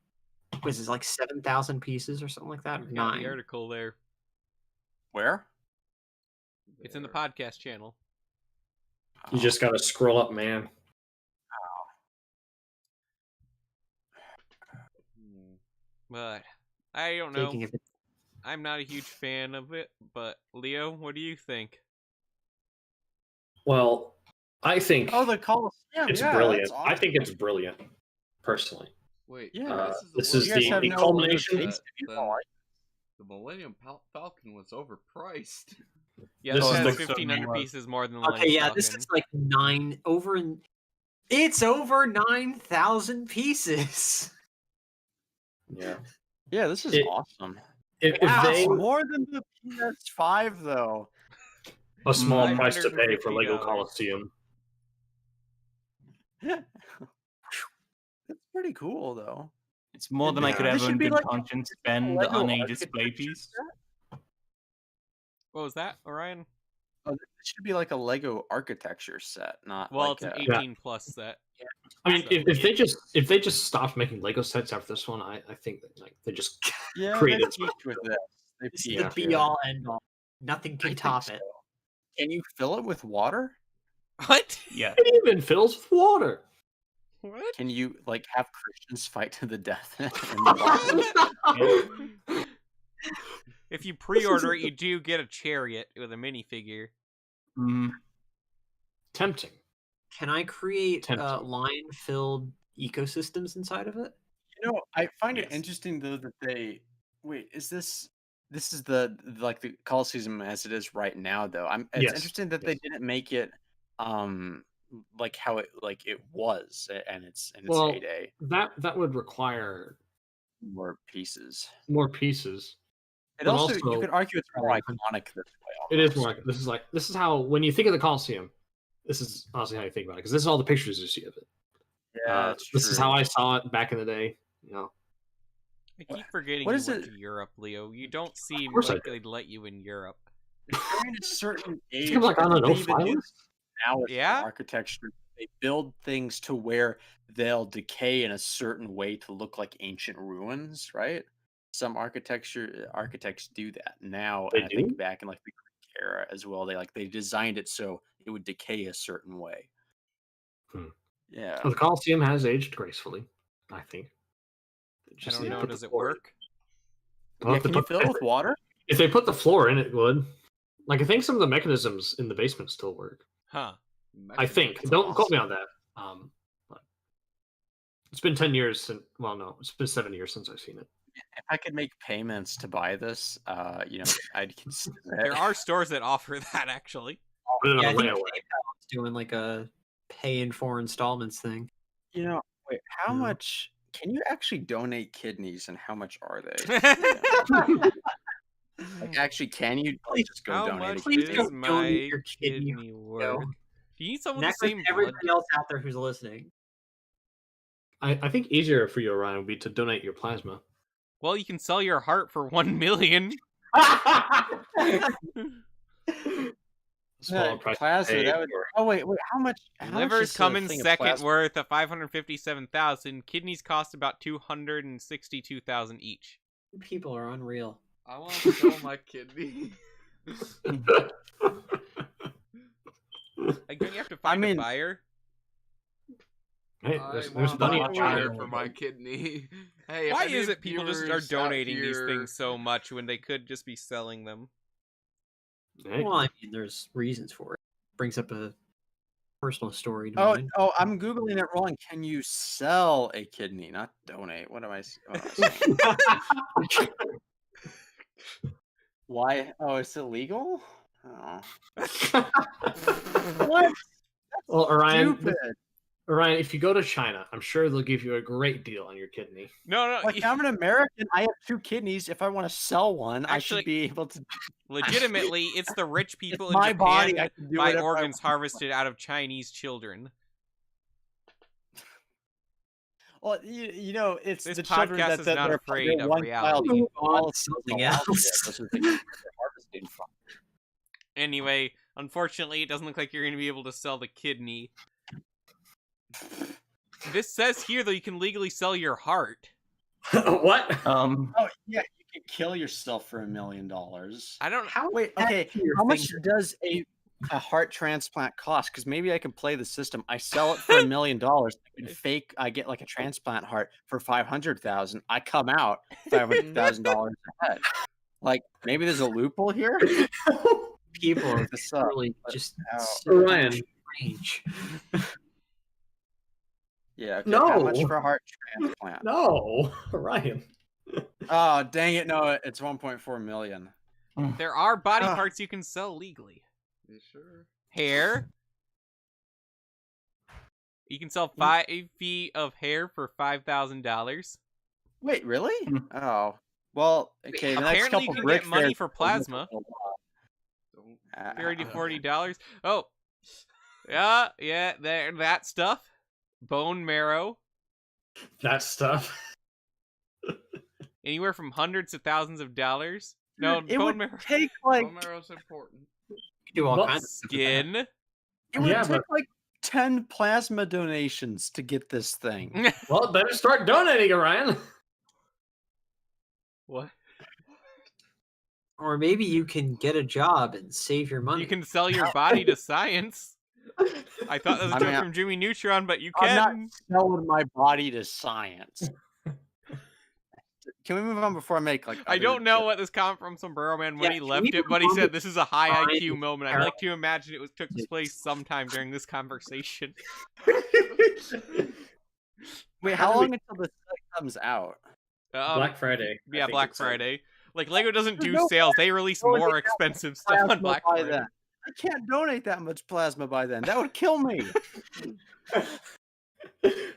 was it like 7,000 pieces or something like that? Or We've got 9. the article there. where It's in the There. podcast channel. You just gotta scroll up, man. Hmm. But I don't know. Taking it. I'm not a huge fan of it, but Leo, what do you think? Well, I think Oh, the Colosseum. it's yeah, brilliant. that's I think awesome. it's brilliant, personally. Wait, Yeah, this one is You guys thing have the no culmination. taste if you then don't like the Millennium Falcon was overpriced. Yeah, This this is has the- 1,500 so pieces more than the Okay, Millennium yeah, Falcon. this is like it's over 9,000 pieces. Yeah. Yeah, this is It- awesome. If Wow, they it's more than the PS5 though. a small Mm. price to pay for Lego $550. Coliseum. That's pretty cool though. It's more than I could Yeah. This ever should in be good like conscience a spend Lego on a display architecture piece. set. What was that, Orion? Oh, this should be like a Lego architecture set, not Well, like it's an a... 18 plus set. I mean, So, if they just stopped making Lego sets after this one, I think that like they just Yeah, created they peaked with this. They This is peaked the here. be all end all. Nothing I can think top so. it. Can you fill it with water? What? Yeah. it even fills with water. What? Can you like have Christians fight to the death in the water? If you pre-order it, you do get a chariot with a minifigure. Mm. Tempting. Can I create Tempting. line-filled ecosystems inside of it? You know, I find it Yes. interesting though that they wait. Is this is the like the Coliseum as it is right now though? It's Yes, interesting that they yes. didn't make it like how it was and its Well, heyday. that would require More pieces. more pieces. It But also, you also- could argue it's more iconic this way. It is almost. more. This is how when you think of the Coliseum, this is honestly how you think about it because this is all the pictures you see of it. Yeah, that's This is true. how I saw it back in the day. You know, I keep forgetting what you is went it- to Europe, Leo. You don't seem course I like did. they'd let you in Europe. During a certain age, think I'm like I on a think they no-fly even do list. now with Yeah? architecture. They build things to where they'll decay in a certain way to look like ancient ruins, right? Some architects do that now, They and I do? think back in like the Greek era as well. They designed it so it would decay a certain way. Hmm. Yeah. The Coliseum has aged gracefully. I think. They I just don't need to know. put the Does it floor in. work? Well, Yeah, if they can you put- fill it with water? If they put the floor in, it would. Like I think some of the mechanisms in the basement still work. Huh. I think. That's Don't quote me awesome. on that. But it's been 10 years since. Well, no, it's been 7 years since I've seen it. If I could make payments to buy this, I'd consider it. There are stores that offer that actually. Put it on Yeah, a I think layaway. PayPal's doing like a pay in 4 installments thing. You know, wait, how Yeah. much can you actually donate kidneys and how much are they? Like, actually, can you just go How donate much a Please kidney? is don't my donate your kidney, kidney worth? Leo. Do you need someone with Next the with same blood? everybody else out there who's listening. I think easier for you, Orion, would be to donate your plasma. Well, you can sell your heart for 1 million. Small price to Plasma, pay that would. for- Oh wait, how much? How much Livers is come a in thing of second, plasma? worth of 557,000. Kidneys cost about 262,000 each. People are unreal. I want to sell my kidney. Like, don't you have to find mean- a buyer? Hey, I there's want plenty a of buyer China. for my kidney. Hey, if Why any is it people just are viewers out donating these here- things so much when they could just be selling them? Hey, Well, I mean, there's reasons for it. Brings up a personal story to Oh, mind. I'm googling it wrong. Can you sell a kidney, not donate? What am I saying? Why? Oh, it's illegal. Oh, what? well, Orion, Stupid. Orion, if you go to China, I'm sure they'll give you a great deal on your kidney. No, Like, I'm an American. I have 2 kidneys. If I want to sell one, I Actually- should be able to. legitimately, it's the rich people in My Japan body. I that can do buy whatever I organs want. harvested out of Chinese children. Well, you know, it's This the children podcast that is that not they're afraid of one reality. child Move on all to something all out there. else. Those are the kids they're harvesting from. Anyway, unfortunately, it doesn't look like you're going to be able to sell the kidney. This says here, though, you can legally sell your heart. What? Oh yeah, you can kill yourself for $1 million. I don't. How Wait, is that okay. to your How much finger? does a heart transplant cost? Because maybe I can play the system. I sell it for $1 million. I get like a transplant heart for 500,000. I come out $500,000 ahead. Like maybe there's a loophole here. People are This sucks. really just Ow. so Orion, range. Yeah. Okay. How much No. for a heart transplant? No, Ryan. Oh, dang it! No, it's 1.4 million. There are body Ah. parts you can sell legally. You sure? Hair. You can sell 5 feet of hair for $5,000. Wait, really? Hmm. Oh, well. Okay. The next Apparently you couple can brick get money fairs for will look plasma. a lot. Don't. $30 to $40. Oh, yeah, that stuff. Bone marrow. That stuff. Anywhere from hundreds to thousands of dollars. No, It bone would marrow. take like Bone marrow's important. You can do all Well, kinds of Skin. it would Yeah, take but- like 10 plasma donations to get this thing. Well, better start donating it, Ryan. What? Or maybe you can get a job and save your money. You can sell your body to science. I thought that was a I joke mean, from Jimmy Neutron, but you I'm not can. selling my body to science. Can we move on before I make like? I other don't know jokes? what this comment from Sombrero Man when Yeah, he can left we it, but he move on said to this is a high Ryan IQ moment. I'd Carol? like to imagine it took place sometime during this conversation. Wait, how long until the site comes out? Black Friday. I Yeah, think Black it said. Friday. Like Lego doesn't There's do no sales; they release no way more they have expensive stuff on Plasma Black by Friday. then. I can't donate that much plasma by then. That would kill me.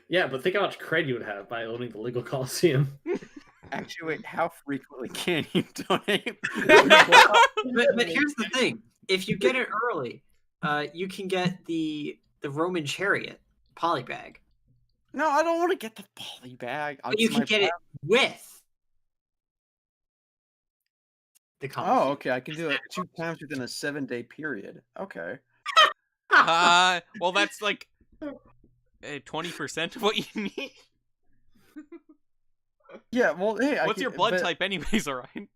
Yeah, but think how much cred you would have by owning the Legal Coliseum. Actually, wait, how frequently can you donate? But here's the thing: if you get it early, you can get the Roman chariot polybag. No, I don't want to get the poly bag. But you can get it with the Coliseum. Oh, okay. I can do it 2 times within a 7-day period. Okay. Well, that's like 20% of what you need. Yeah. Well, hey. What's your blood type, anyways, Orion?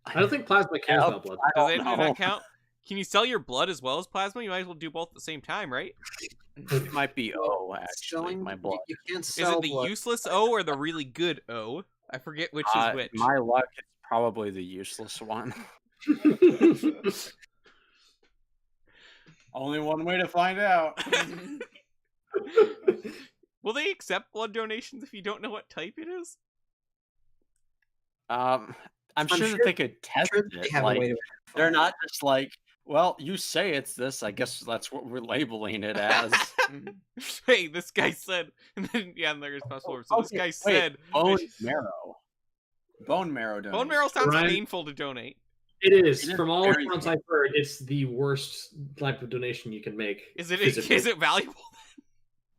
I don't think plasma cares Yeah, about blood. Does it know. not count? Can you sell your blood as well as plasma? You might as well do both at the same time, right? It might be O, actually. Selling My blood. You can't Is sell it the blood. useless O or the really good O? I forget which is which. My luck is probably the useless one. Only one way to find out. Will they accept blood donations if you don't know what type it is? I'm sure that sure- they could test Sure, they it. have Like, a way to. they're not just like, well, you say it's this. I guess that's what we're labeling it as. Hey, this guy said, and then and there's possible. So this Okay, guy wait, said, bone marrow. Bone marrow donation. bone marrow sounds Ryan- painful to donate. It is. It is From all very accounts I've heard, it's the worst type of donation you can make. Is it physically. is it valuable?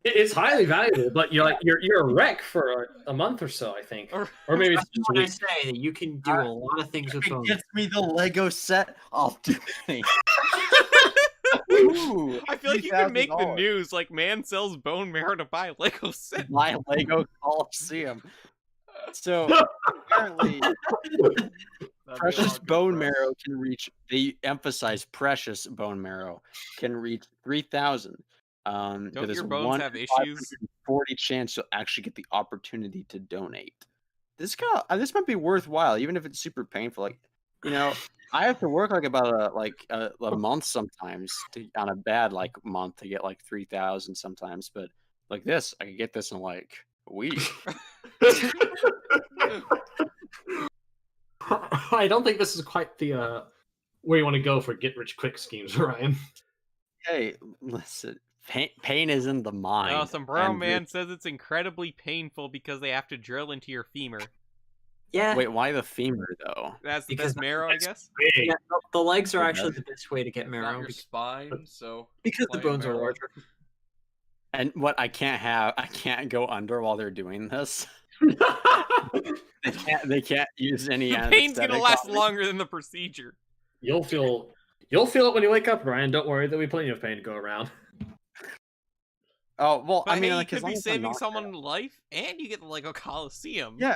It's highly valuable, but you're a wreck for a month or so, I think, Or- or maybe it's That's just a when I week. say that you can do a lot of things with If it bones. gets me the Lego set, I'll donate. Ooh, I feel like you could make the $3,000. news like man sells bone marrow to buy a Lego set. My Lego Coliseum. So apparently, precious bone marrow can reach. They emphasize precious bone marrow can reach 3,000. Don't there's your a bones 1 have in issues? 540 chance you'll actually get the opportunity to donate. This this might be worthwhile, even if it's super painful. Like, I have to work like about a month sometimes on a bad month to get like 3,000 sometimes, but like this, I could get this in like a week. I don't think this is quite the where you want to go for get rich quick schemes, Ryan. Hey, listen, pain is in the mind. Oh, Sombrero and Man says it's incredibly painful because they have to drill into your femur. Yeah, Wait, why the femur though? That's the Because best marrow, I that's- guess. Big. yeah, the legs are Yeah. actually the best way to get It's not marrow your spine, so because the plenty of bones are marrow. larger. And what I can't go under while they're doing this. They can't use any. The pain's gonna anesthetic last on me. longer than the procedure. You'll feel it when you wake up, Ryan. Don't worry, there'll be plenty of pain to go around. Oh well, But I mean, hey, like, you as could long be as I'm saving not- someone's life, and you get the Lego Coliseum. Yeah.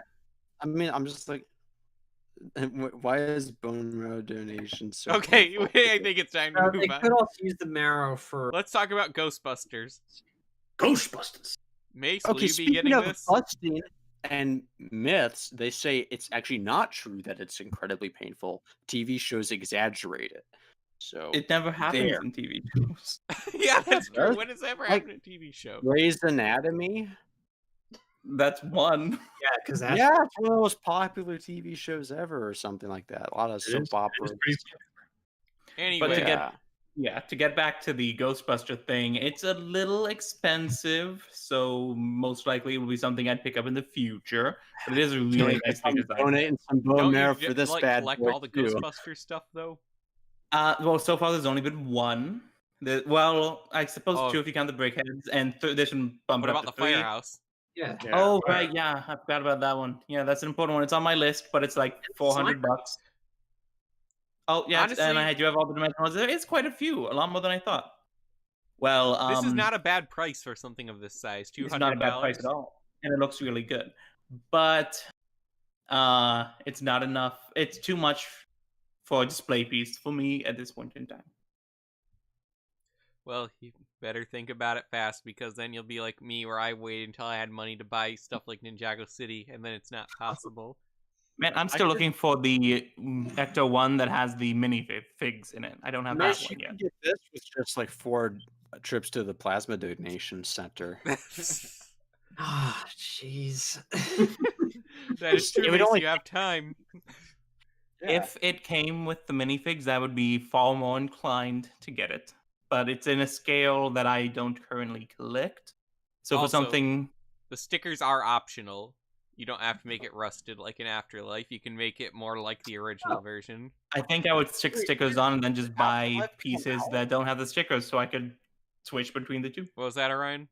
I mean, I'm just like, why is bone marrow donation so? Okay, painful? I think it's time to They move could on. also use the marrow for. Let's talk about Ghostbusters. Ghostbusters. Mace, will Okay, you be speaking getting of this? busting and myths, they say it's actually not true that it's incredibly painful. TV shows exaggerate it. So It never happens there. in TV shows. Yeah, that's true. does. When has ever Like- happened in a TV show? Grey's Anatomy. That's one. Yeah, because that's Yeah, it's one of the most popular TV shows ever, or something like that. A lot of It is- soap it is operas. pretty- Anyway, But to Yeah. to get back to the Ghostbuster thing, it's a little expensive, so most likely it will be something I'd pick up in the future. But it is a really nicely I'm designed. donating some bone don't marrow you for this like bad collect boy all the too. Ghostbuster stuff though? Well, so far there's only been one. Well, I suppose Oh. 2 if you count the brickheads, and they should bump What it up about to the 3. firehouse? yeah. Yeah, Oh fire- right, yeah, I forgot about that one. Yeah, that's an important one. It's on my list, but it's like $400. Oh yeah, Honestly- and I do have all the dimensional ones. It's quite a few, a lot more than I thought. Well, This is not a bad price for something of this size. it's not a bad price at all, and it looks really good. But it's not enough. It's too much for a display piece for me at this point in time. Well, you better think about it fast because then you'll be like me, where I waited until I had money to buy stuff like Ninjago City, and then it's not possible. Man, I'm still looking for the Ecto one that has the mini figs in it. I don't have that Nice, you one yet. can get this with just like 4 trips to the plasma donation center. Ah, jeez. That is true. It would Mace, only- you have time. If it came with the minifigs, I would be far more inclined to get it. But it's in a scale that I don't currently collect. So for Also- something, The stickers are optional. You don't have to make it rusted like in Afterlife. You can make it more like the original version. I think I would stick Wait, stickers on and then just buy Afterlife come pieces out? that don't have the stickers, so I could switch between the two. What was that, Orion?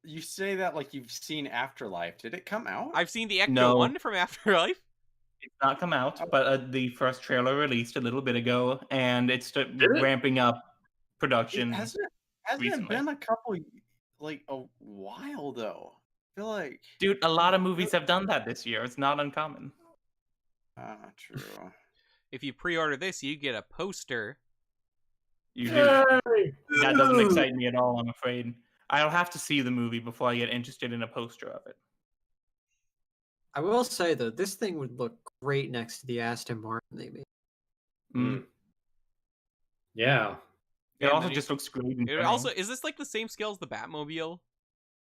You say that like you've seen Afterlife. Did it come out? I've seen the Ecto No. one from Afterlife. It's not come out, but the first trailer released a little bit ago, and it's it? ramping up It production. hasn't it recently. been a couple like a while though. I feel like Dude, a lot of movies have done that this year. It's not uncommon. true. If you pre-order this, you get a poster. You do. Yay! That doesn't excite me at all, I'm afraid. I'll have to see the movie before I get interested in a poster of it. I will say though, this thing would look great next to the Aston Martin they made. Mm. Yeah. It And also then just looks great. In It general. also, is this like the same scale as the Batmobile?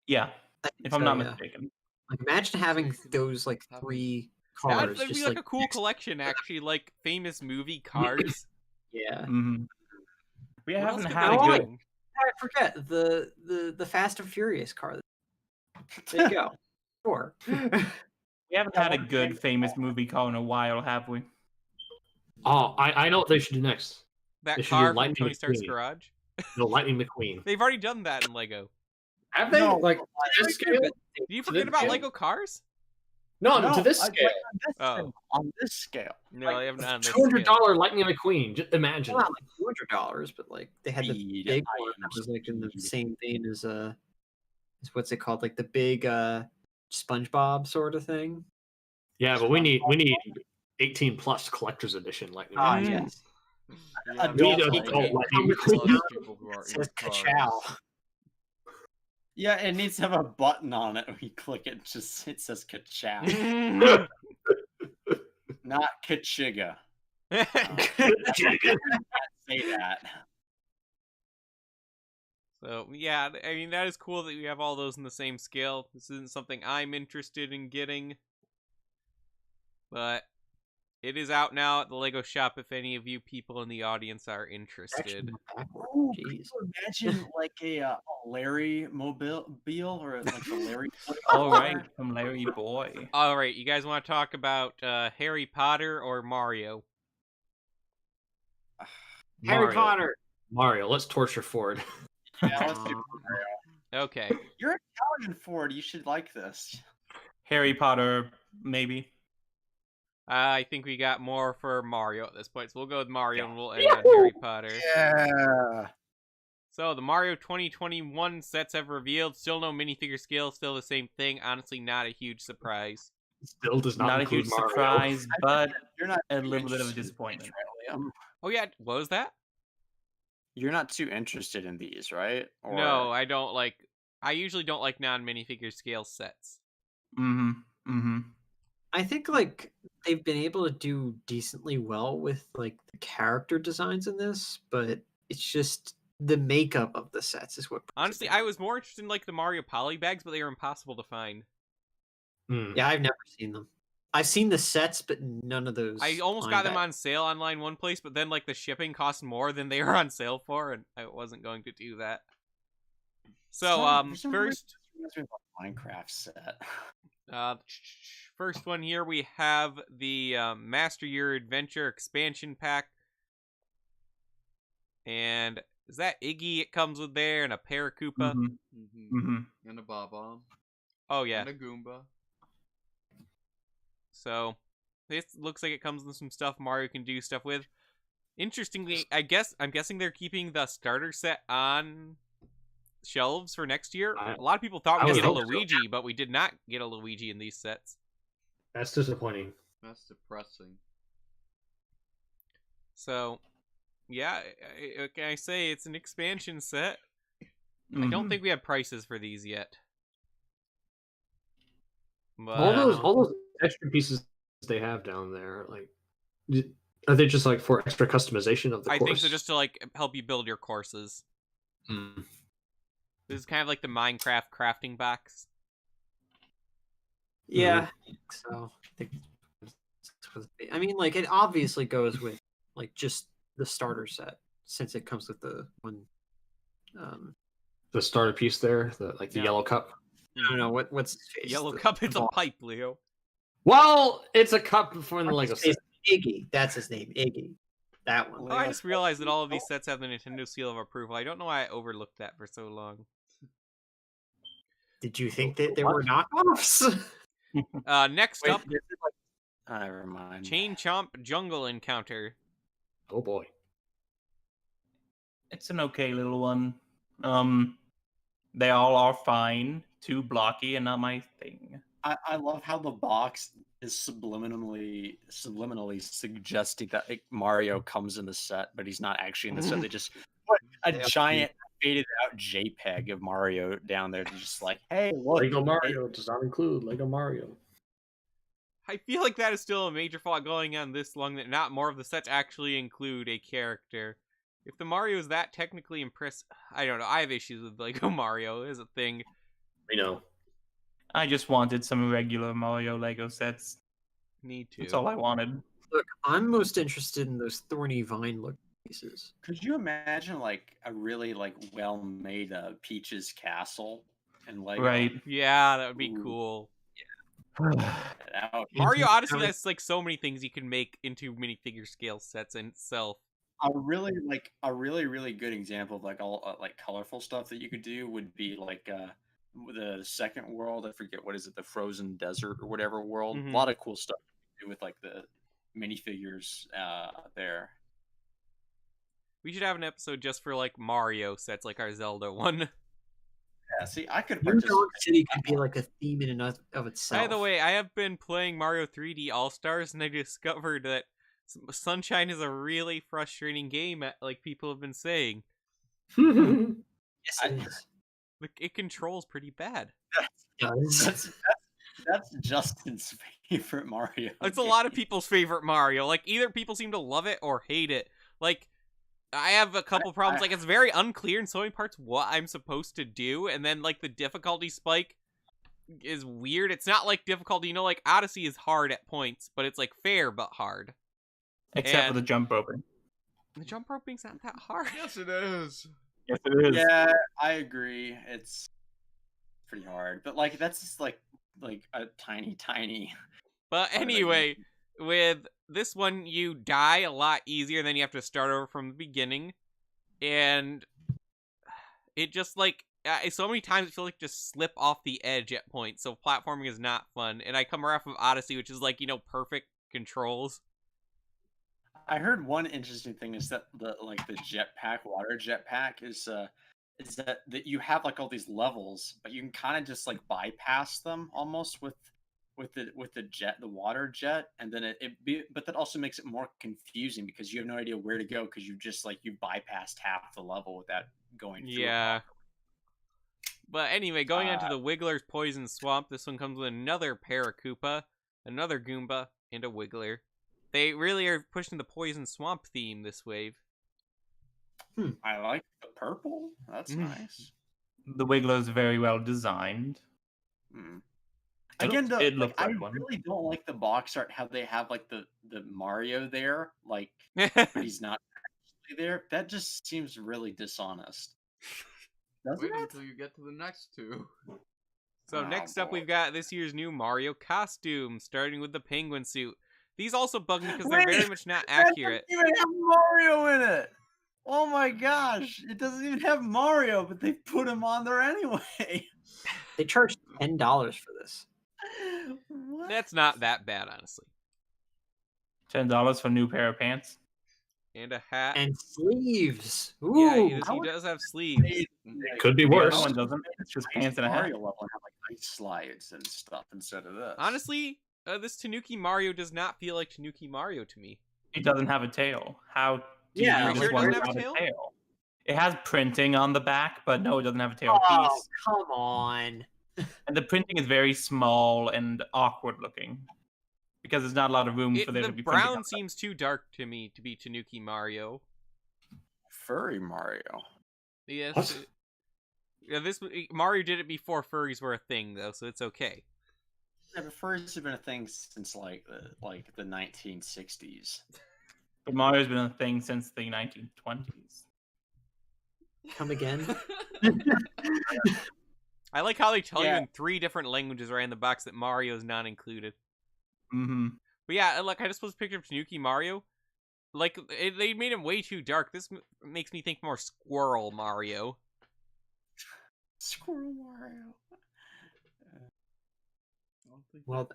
Yeah, I if think I'm so, not yeah. mistaken. Like, imagine having those like Having- 3 That'd, cars. that'd just be like a cool next- collection, actually, like famous movie cars. Yeah. Hmm We What else haven't could had they a Oh, good. do? I forget the Fast and Furious car. There you go. Sure. We haven't had a good famous movie car in a while, have we? Oh, I know what they should do next. That They should car do from Lightning Tony Stark's McQueen. garage. No, Lightning McQueen. They've already done that in Lego. Have they? No, Like, to this scale? Did you To forget this about scale? Lego cars? No, to this like scale. on this scale. No, they haven't done this. $200 Lightning McQueen. Just imagine. Not like $200, but like they had the Speed big one that was like in the speed. same vein as what's it called? Like the big SpongeBob sort of thing. Yeah, but we need 18 plus collector's edition Lightning Ah, McQueen. yes. Yeah, We need that's an like adult it. Lightning There's a lot McQueen. of people who are It says into cars. ka-chow. Yeah, it needs to have a button on it. When you click it, it says ka-chow, not kachiga. Say that. So yeah, I mean that is cool that we have all those in the same scale. This isn't something I'm interested in getting, but it is out now at the Lego shop if any of you people in the audience are interested. Actually, not that one. Ooh, Jeez. could you imagine like a Larry mobile or like a Larry. All right, from Larry Boy. All right, you guys want to talk about Harry Potter or Mario? Harry Mario. Potter. Mario, let's torture Ford. Yeah, let's do Okay. You're Italian, Ford. You should like this. Harry Potter, maybe. I think we got more for Mario at this point, so we'll go with Mario and we'll end on Harry Potter. Yeah. So, the Mario 2021 sets have revealed. Still no minifigure scale, still the same thing. Honestly, not a huge surprise. Still does not, Not a include huge Mario. surprise, but You're not a too little bit of a interested in disappointment. Petroleum. Oh yeah, what was that? You're not too interested in these, right? Or... No, I don't like... I usually don't like non-minifigure scale sets. Mm-hmm. Mm-hmm. I think like they've been able to do decently well with like the character designs in this, but it's just the makeup of the sets is what. brings it Honestly, down. I was more interested in like the Mario poly bags, but they were impossible to find. Yeah, I've never seen them. I've seen the sets, but none of those. I almost line got them back- on sale online one place, but then like the shipping cost more than they were on sale for, and I wasn't going to do that. So, For some reason, first, it reminds me of a Minecraft set. first one here we have the Master Your Adventure expansion pack, and is that Iggy? It comes with there, and a Paracupa. Mhm. Mhm. And a Bob-omb. Oh yeah. And a Goomba. So this looks like it comes with some stuff Mario can do stuff with. Interestingly, I'm guessing they're keeping the starter set on shelves for next year. A lot of people thought I we'd would get a hope so. Luigi, but we did not get a Luigi in these sets. That's disappointing. That's depressing. So, yeah, can I say it's an expansion set? I Mhm. don't think we have prices for these yet. But All those extra pieces they have down there, like, are they just like for extra customization of the I course? think so, just to like help you build your courses. Mm. This is kind of like the Minecraft crafting box. Yeah, I think so. I mean, like it obviously goes with like just the starter set since it comes with the one. The starter piece there, the Yeah. yellow cup. I don't know what's his face. Yellow The- cup, it's a the- pipe, Leo. Well, it's a cup for the what's Lego his face? set. Iggy. That's his name. Iggy. That one. Oh, I just realized that all of these sets have the Nintendo seal of approval. I don't know why I overlooked that for so long. Did you think that there were knockoffs? Next Wait, up, is it like... never mind. Chain Chomp Jungle Encounter. Oh boy. It's an okay little one. They all are fine. Too blocky and not my thing. I love how the box is subliminally suggesting that like, Mario comes in the set, but he's not actually in the set. They just put a Yeah. giant faded out JPEG of Mario down there, to just like, hey, look, Lego Mario does not include Lego Mario. I feel like that is still a major fault going on this long, that not more of the sets actually include a character. If the Mario is that technically impressive, I don't know. I have issues with Lego Mario as a thing. We know. I just wanted some regular Mario Lego sets. Need to. That's all I wanted. Look, I'm most interested in those thorny vine look pieces. Could you imagine like a really like well made Peach's castle and Lego? Right. Yeah, that would be Ooh. cool. That would be Mario Odyssey Have it- has like so many things you can make into minifigure scale sets in itself. a really really good example of like all like colorful stuff that you could do would be like the second world. I forget what is it, the frozen desert or whatever world. Mhm. A lot of cool stuff to do with like the minifigures there. We should have an episode just for like Mario sets, like our Zelda one. Yeah, see, I could New participate. Donk City could be like a theme in and of itself. By the way, I have been playing Mario 3D All Stars, and I discovered that Sunshine is a really frustrating game, like people have been saying. yes, it is. Like, it controls pretty bad. It does. That's Justin's favorite Mario. It's a lot of people's favorite Mario. Like, either people seem to love it or hate it. Like, I have a couple problems. Like, it's very unclear in so many parts what I'm supposed to do, and then, like, the difficulty spike is weird. It's not like difficulty, you know, like, Odyssey is hard at points, but it's, like, fair but hard. Except for And- the jump roping. The jump roping's not that hard. Yes, it is. Yes, it is. Yeah, I agree. It's pretty hard, but like that's just like a tiny. But Part of it. anyway, with this one, you die a lot easier, then you have to start over from the beginning. And it just, like, so many times it feels like just slip off the edge at points, so platforming is not fun. And I come off of Odyssey, which is, like, you know, perfect controls. I heard one interesting thing is that the jetpack, water jetpack is that you have like all these levels, but you can kind of just like bypass them almost with the water jet, and then but that also makes it more confusing because you have no idea where to go because you bypassed half the level without going through it Yeah. properly. But anyway, going on to the Wiggler's Poison Swamp, this one comes with another Paracupa, another Goomba, and a Wiggler. They really are pushing the Poison Swamp theme this wave. I like the purple. That's nice. The Wiggler's very well designed. Again, it like, looked I like one. really don't like the box art. How they have like the Mario there, like, but he's not actually there. That just seems really dishonest. Doesn't Wait it? until you get to the next two. So Oh, next up, boy. we've got this year's new Mario costume, starting with the penguin suit. These also bug me because they're very much not accurate. That doesn't even have Mario in it. Oh my gosh! It doesn't even have Mario, but they put him on there anyway. They charged $10 for this. What? That's not that bad, honestly. $10 for a new pair of pants. And a hat. And sleeves. Ooh. Yeah, he does have sleeves. It could be The worse. other one doesn't. It's just pants and a hat. Mario level and have like ice slides and stuff instead of this. Honestly, this Tanuki Mario does not feel like Tanuki Mario to me. It doesn't have a tail. How do Yeah, you it just sure wonder doesn't have a about tail? It has printing on the back, but no, it doesn't have a tail Oh, piece. come on. And the printing is very small and awkward looking. Because there's not a lot of room for there The to be printing brown on seems too dark to me to be Tanuki Mario. Furry Mario. Yes. What? Yeah, Mario did it before furries were a thing, though, so it's okay. Yeah, but furries have been a thing since like the 1960s. But Mario's been a thing since the 1920s. Come again? I like how they tell you Yeah. in 3 different languages right in the box that Mario is not included. Mm-hmm. But yeah, look, I just posted a picture of Tanuki Mario. Like, they made him way too dark. This makes me think more Squirrel Mario. Squirrel Mario. Well,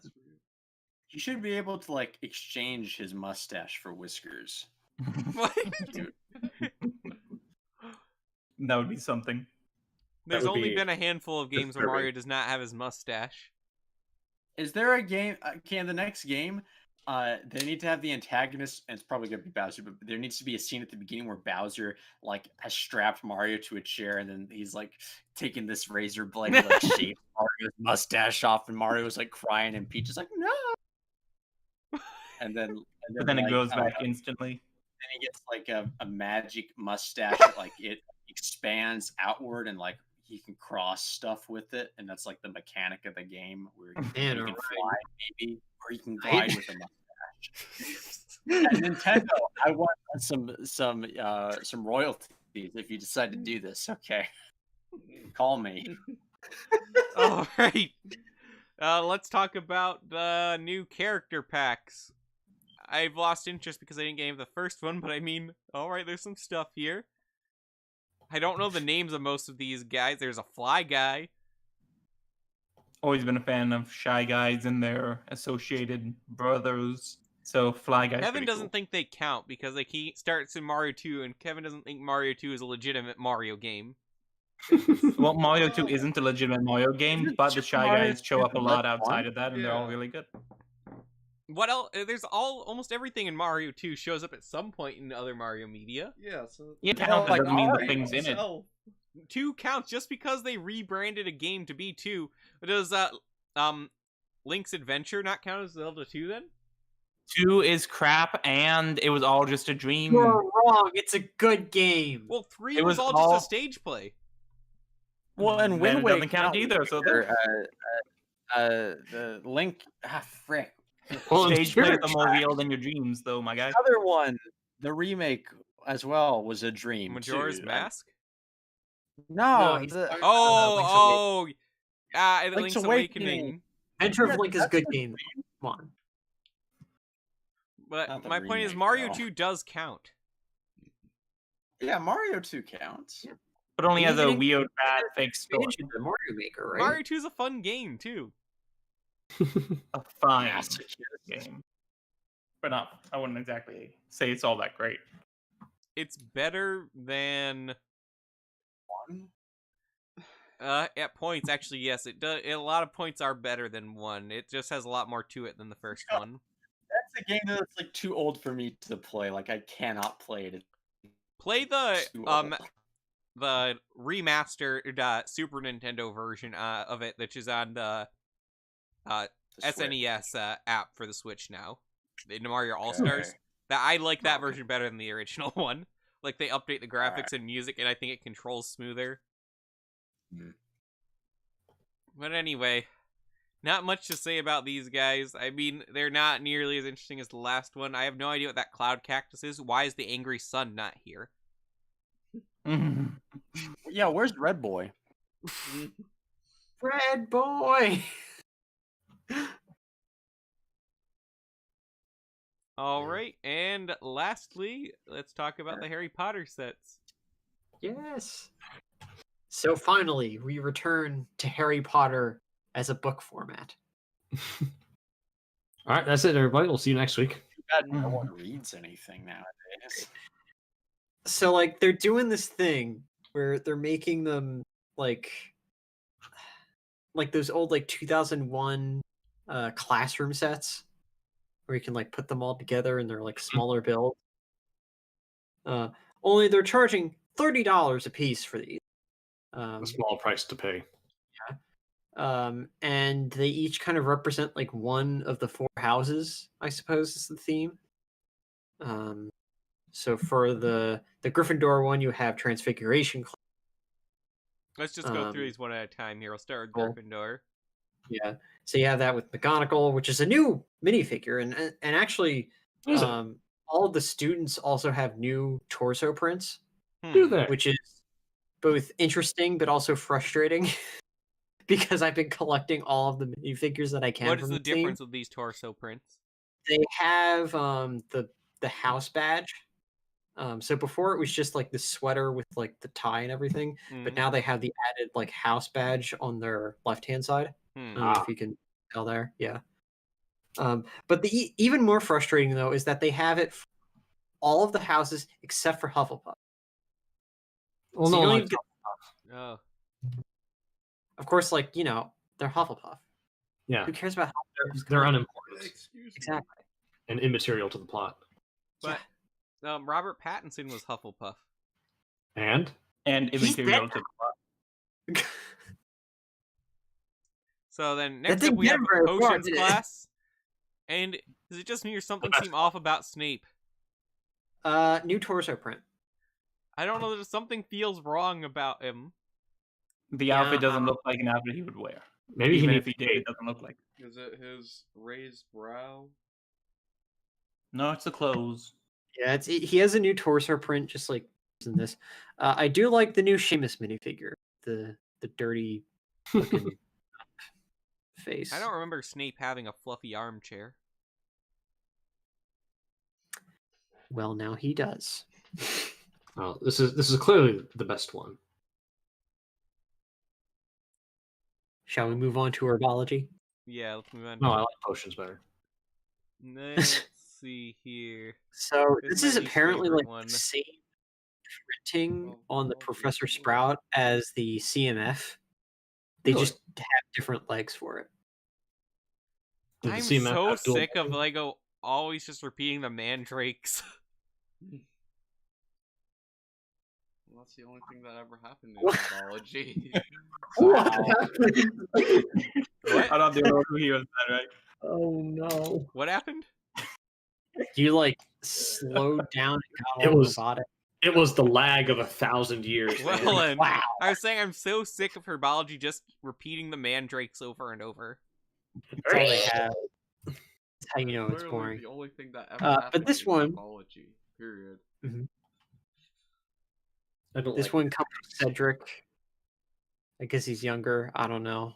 You should be able to like exchange his mustache for whiskers. What? That would be something. There's would only be been a handful of games where disturbing. Mario does not have his mustache. Is there a game? The next game? They need to have the antagonist, and it's probably gonna be Bowser, but there needs to be a scene at the beginning where Bowser like has strapped Mario to a chair, and then he's like taking this razor blade to like shave Mario's mustache off, and Mario's like crying, and Peach is like, no. And then But then it like, goes back instantly. Then he gets like a magic mustache that like it expands outward and like he can cross stuff with it, and that's like the mechanic of the game where you Man, can alright. fly maybe, or you can glide with a mustache. At Nintendo, I want some royalties if you decide to do this. Okay, call me. All right. Let's talk about the new character packs. I've lost interest because I didn't get the first one, but I mean, all right, there's some stuff here. I don't know the names of most of these guys. There's a Fly Guy. Always been a fan of Shy Guys and their associated brothers. So Fly Guys. Kevin doesn't think they count because like he starts in Mario 2, and Kevin doesn't think Mario 2 is a legitimate Mario game. Well, Mario 2 isn't a legitimate Mario game, Isn't but the Super Shy Mario Guys show 2 up a the lot best outside one? of that, and they're all Yeah. really good. What else? There's almost everything in Mario 2 shows up at some point in other Mario media. Yeah, so Yeah, Yeah, count, that like doesn't mean the Mario things in it. itself. 2 counts just because they rebranded a game to be 2. Does Link's Adventure not count as Zelda 2 then? 2 is crap, and it was all just a dream. You're wrong. It's a good game. Well, 3 It was was all all- just a stage play. Well, and Then Wind it doesn't Waker count not either, so Waker, the Link. Frick. Well, in Stage play Spirit is more real than your dreams, though, my guy. The other one, the remake as well, was a dream. Majora's too. Mask? No, No, he's the, talking Oh, Link's Link's Awakening. Awakening. Adventure Yeah, of Link is a that's good a game. Come on. But Not the my point is remake, Mario though. 2 does count. yeah, Mario 2 counts. But only as a Even- weird, bad, fake story. Expansion to Mario Maker, right? Mario 2 is a fun game, too. A fine Massachusetts. game. But not, I wouldn't exactly say it's all that great. It's better than... One? At points, actually, yes. It does. A lot of points are better than 1. It just has a lot more to it than the first one. That's a game that's like too old for me to play. Like I cannot play it. Play the It's too old. the remastered Super Nintendo version of it, which is on the The Switch. SNES app for the Switch now. The Mario All Stars. Okay. That I like that Okay. version better than the original one. Like they update the graphics and music, and I think it controls smoother. Hmm. But anyway, not much to say about these guys. I mean, they're not nearly as interesting as the last one. I have no idea what that cloud cactus is. Why is the angry sun not here? Yeah, where's Red Boy? Red boy. All right, and lastly, let's talk about the Harry Potter sets. Yes. So finally, we return to Harry Potter as a book format. All right, that's it, everybody. We'll see you next week. Too bad no one reads anything nowadays. So like they're doing this thing where they're making them like those old like 2001 classroom sets where you can like put them all together and they're like smaller build. Only they're charging $30 a piece for these. A small price to pay. And they each kind of represent like one of the four houses, I suppose is the theme. So for the Gryffindor one, you have Transfiguration. Let's just go through these one at a time here. I'll start with Cool. Gryffindor. Yeah. So you have that with McGonagall, which is a new minifigure, and actually, Is it? all of the students also have new torso prints, Do they? which is both interesting but also frustrating because I've been collecting all of the minifigures that I can. What is from the theme. difference with these torso prints? They have the house badge. So before it was just like the sweater with like the tie and everything, but Mhm. now they have the added like house badge on their left hand side. I don't know if you can tell there. Yeah. But the even more frustrating though is that they have it for all of the houses except for Hufflepuff. Well, So no you don't one even get, Oh, of course, like they're Hufflepuff. Yeah, Who cares about Hufflepuff? they're unimportant Excuse me. Exactly. and immaterial to the plot. but Robert Pattinson was Hufflepuff. And And He's immaterial dead to the plot. So then That next up didn't we get have him very far, potions did it? class. And is it just me or something seem off about Snape? New torso print. I don't know. There's something feels wrong about him. The Yeah, outfit doesn't look like an outfit he would wear. maybe Even he if he did, it doesn't look like. Is it his raised brow? No, it's the clothes. Yeah, he has a new torso print, just like in this. I do like the new Seamus minifigure, the dirty looking face. I don't remember Snape having a fluffy armchair. Well, now he does. Oh, this is clearly the best one. Shall we move on to herbology? Yeah, let's move on. No, I like potions better. Let's see here. So This is this is my least apparently favorite like one. the same printing Well, on the well, Professor well. Sprout as the CMF. They Really? just have different legs for it. Did the I'm CMF so have dual sick of bending? Lego always just repeating the mandrakes. Well, that's the only thing that ever happened in What? mythology. What Wow. happened? What? I don't know who he was that, right? Oh no! What happened? You like slowed down and got It all was- robotic. It was the lag of 1,000 years. Well, man. and Wow. I was saying I'm so sick of herbology just repeating the mandrakes over and over. That's all they have. That's how you know it's Literally boring. the only thing that ever But happened this in one- mythology. Period. I don't This like one comes from Cedric. I guess he's younger. I don't know.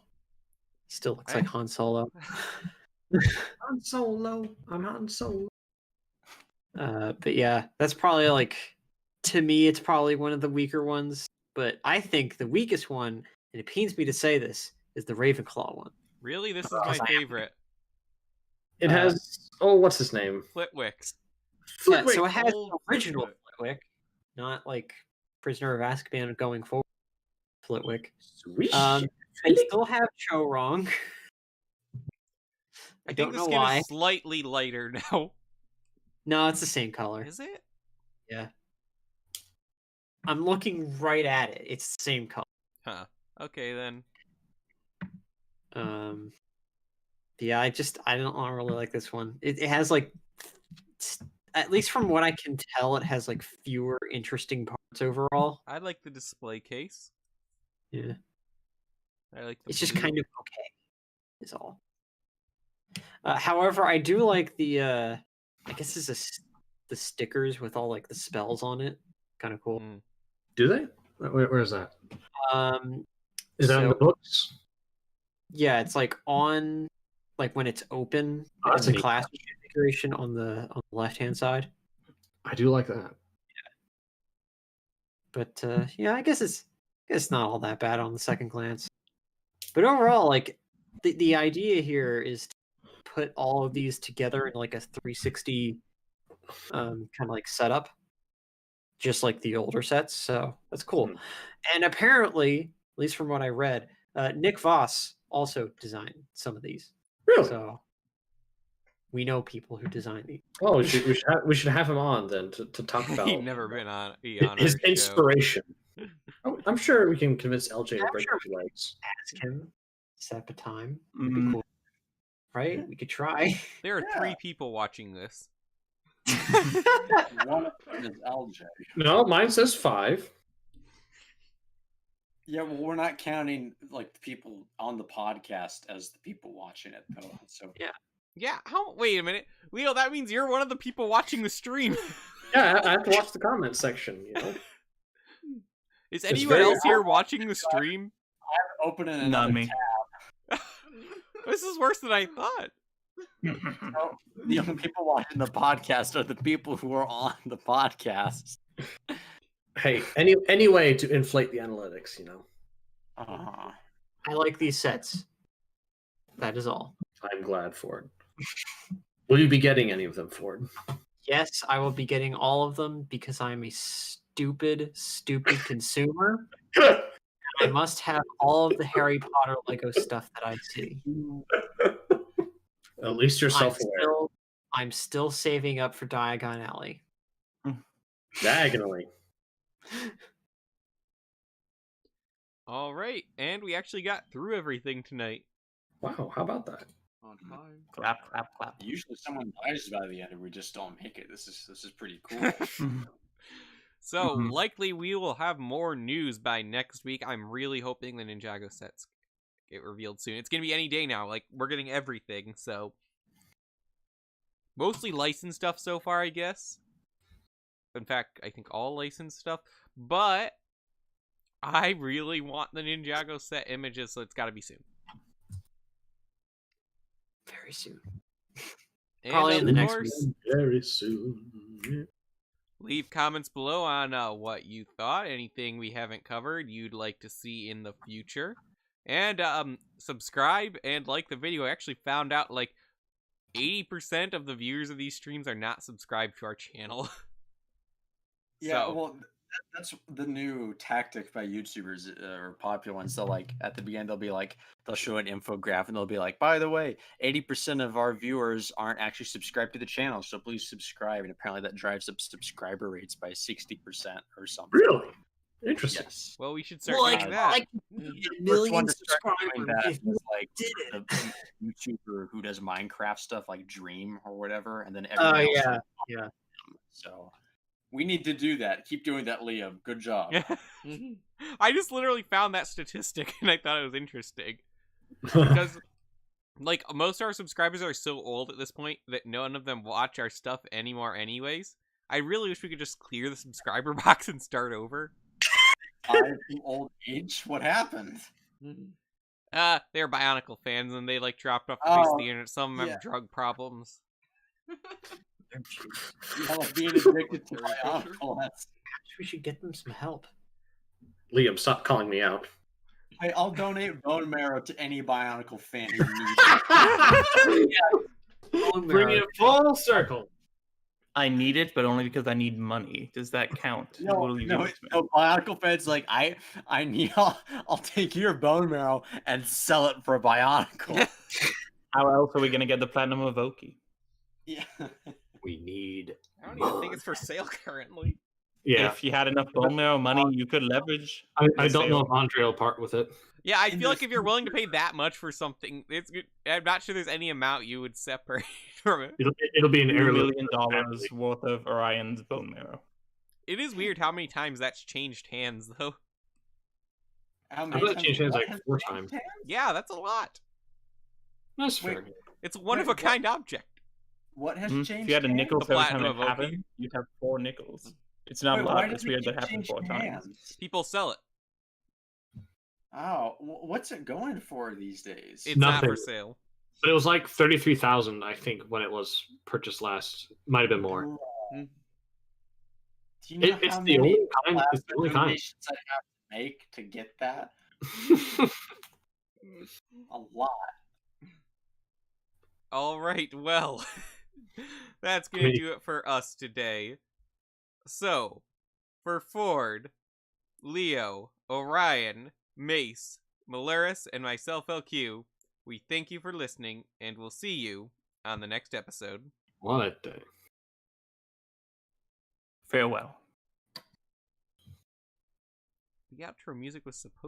He still looks like Han Solo. Han Solo. I'm Han Solo. But yeah, that's probably like, to me, it's probably one of the weaker ones. But I think the weakest one, and it pains me to say this, is the Ravenclaw one. Really? This is Oh, my I am- favorite. It has. Oh, what's his name? Flitwick. Yeah, so it has old the original Flitwick. Flitwick, not like Prisoner of Azkaban going forward Flitwick. Sweet. I still have Cho wrong. I I think don't the know skin why. is slightly lighter now. No, it's the same color. Is it? I'm looking right at it. It's the same color. Huh. Okay then. Yeah, I don't really like this one. It has like, at least from what I can tell, it has like fewer interesting parts overall. I like the display case. Yeah, I like the it's just blue. kind of okay. Is all. However, I do like the I guess the stickers with all like the spells on it. Kind of cool. Mm. Do they? Where is that? Is that in So- the books? Yeah, it's like on like when it's open Oh, that's in the neat. class configuration on the left hand side. I do like that. But yeah, I guess it's not all that bad on the second glance. But overall, like the idea here is to put all of these together in like a 360 kind of like setup, just like the older sets. So that's cool. Hmm. And apparently, at least from what I read, Nick Voss also designed some of these. Really? So we know people who design these. Oh, we should have him on then to talk about He'd never been on his our show. inspiration. I'm sure we can convince LJ to I'm break sure his legs. Ask him, set up a time. It'd Mm. be cool. Right? We could try. There are 3 people watching this. One of them is LJ. No, mine says 5. Yeah, well, we're not counting like the people on the podcast as the people watching it, though. So Yeah, wait a minute. Leo, that means you're one of the people watching the stream. Yeah, I have to watch the comments section. You know, Is It's anyone very else here watching the stream? opening Not another me. tab. This is worse than I thought. So, the only people watching the podcast are the people who are on the podcast. hey, any way to inflate the analytics, you know. Uh, I like these sets. That is all. I'm glad for it. Will you be getting any of them, Ford? Yes, I will be getting all of them because I'm a stupid consumer. I must have all of the Harry Potter Lego stuff that I see. At least you're self-aware. I'm still saving up for Diagon Alley. Diagonally. All right, and we actually got through everything tonight. Wow, how about that? On time. Clap, clap, clap. usually someone dies by the end, and we just don't make it. This is pretty cool. So Mhm. likely we will have more news by next week. I'm really hoping the Ninjago sets get revealed soon. It's gonna be any day now. Like, we're getting everything, so mostly licensed stuff so far, I guess. In fact, I think all licensed stuff. But I really want the Ninjago set images, so it's got to be soon. Very soon. And Probably in of the next course, week. Very soon. leave comments below on what you thought, anything we haven't covered you'd like to see in the future. And subscribe and like the video. I actually found out like 80% of the viewers of these streams are not subscribed to our channel. Yeah, So- well, that's the new tactic by YouTubers or popular ones. They'll like at the beginning they'll show an infographic and they'll be like, by the way, 80% of our viewers aren't actually subscribed to the channel, so please subscribe. And apparently that drives up subscriber rates by 60% or something. Really? Interesting. Yes. Well, we should start Like, doing that. like The a first one million to start doing subscribers. that If you was like did it. the YouTuber who does Minecraft stuff, like Dream or whatever, and then Oh everyone else. yeah, yeah. So we need to do that. Keep doing that, Liam. Good job. I just literally found that statistic and I thought it was interesting. Because like most of our subscribers are so old at this point that none of them watch our stuff anymore anyways. I really wish we could just clear the subscriber box and start over. The old age. What happened? They're Bionicle fans and they like dropped off the face of Oh, the internet. Some of them yeah. have drug problems. Yeah, like being addicted to Very Bionicle. That's... We should get them some help. Liam, stop calling me out. Hey, I'll donate bone marrow to any Bionicle fan who needs it. Bring it full circle. I need it, but only because I need money. Does that count? No, Will you give no, it to me? no, Bionicle fans like I need. I'll take your bone marrow and sell it for a Bionicle. How else are we gonna get the platinum of Oki? Yeah. We need. I don't even think it's for sale currently. Yeah, If you had enough bone marrow money, you could leverage. I the don't know sale. if Andre will part with it. Yeah, I And feel like there's if you're willing to pay that much for something, it's good. I'm not sure there's any amount you would separate from it. It'll be an $2 heirloom. million worth of Orion's bone marrow. It is weird how many times that's changed hands, though. How I many bet it times changed hands what like has 4 changed times. hands? Yeah, that's a lot. That's Wait, fair. It's a one-of-a-kind object. What has Mhm. changed If you had a nickel The for every time platinum it of Oki. happened, you'd have 4 nickels. It's not Wait, a lot. why But does it's it weird that keep happened 4 changing times. hands? People sell it. Oh, what's it going for these days? It's not for Nothing. sale. But it was like 33,000, I think, when it was purchased last. Might have been more. Do you know It's how the many only kind. It's the plasma only kind. donations I have to make to get that? A lot. All right, well, that's going to do it for us today. So, for Ford, Leo, Orion, Mace, Malaris, and myself, LQ, we thank you for listening, and we'll see you on the next episode. What a day. Farewell. The outro music was supposed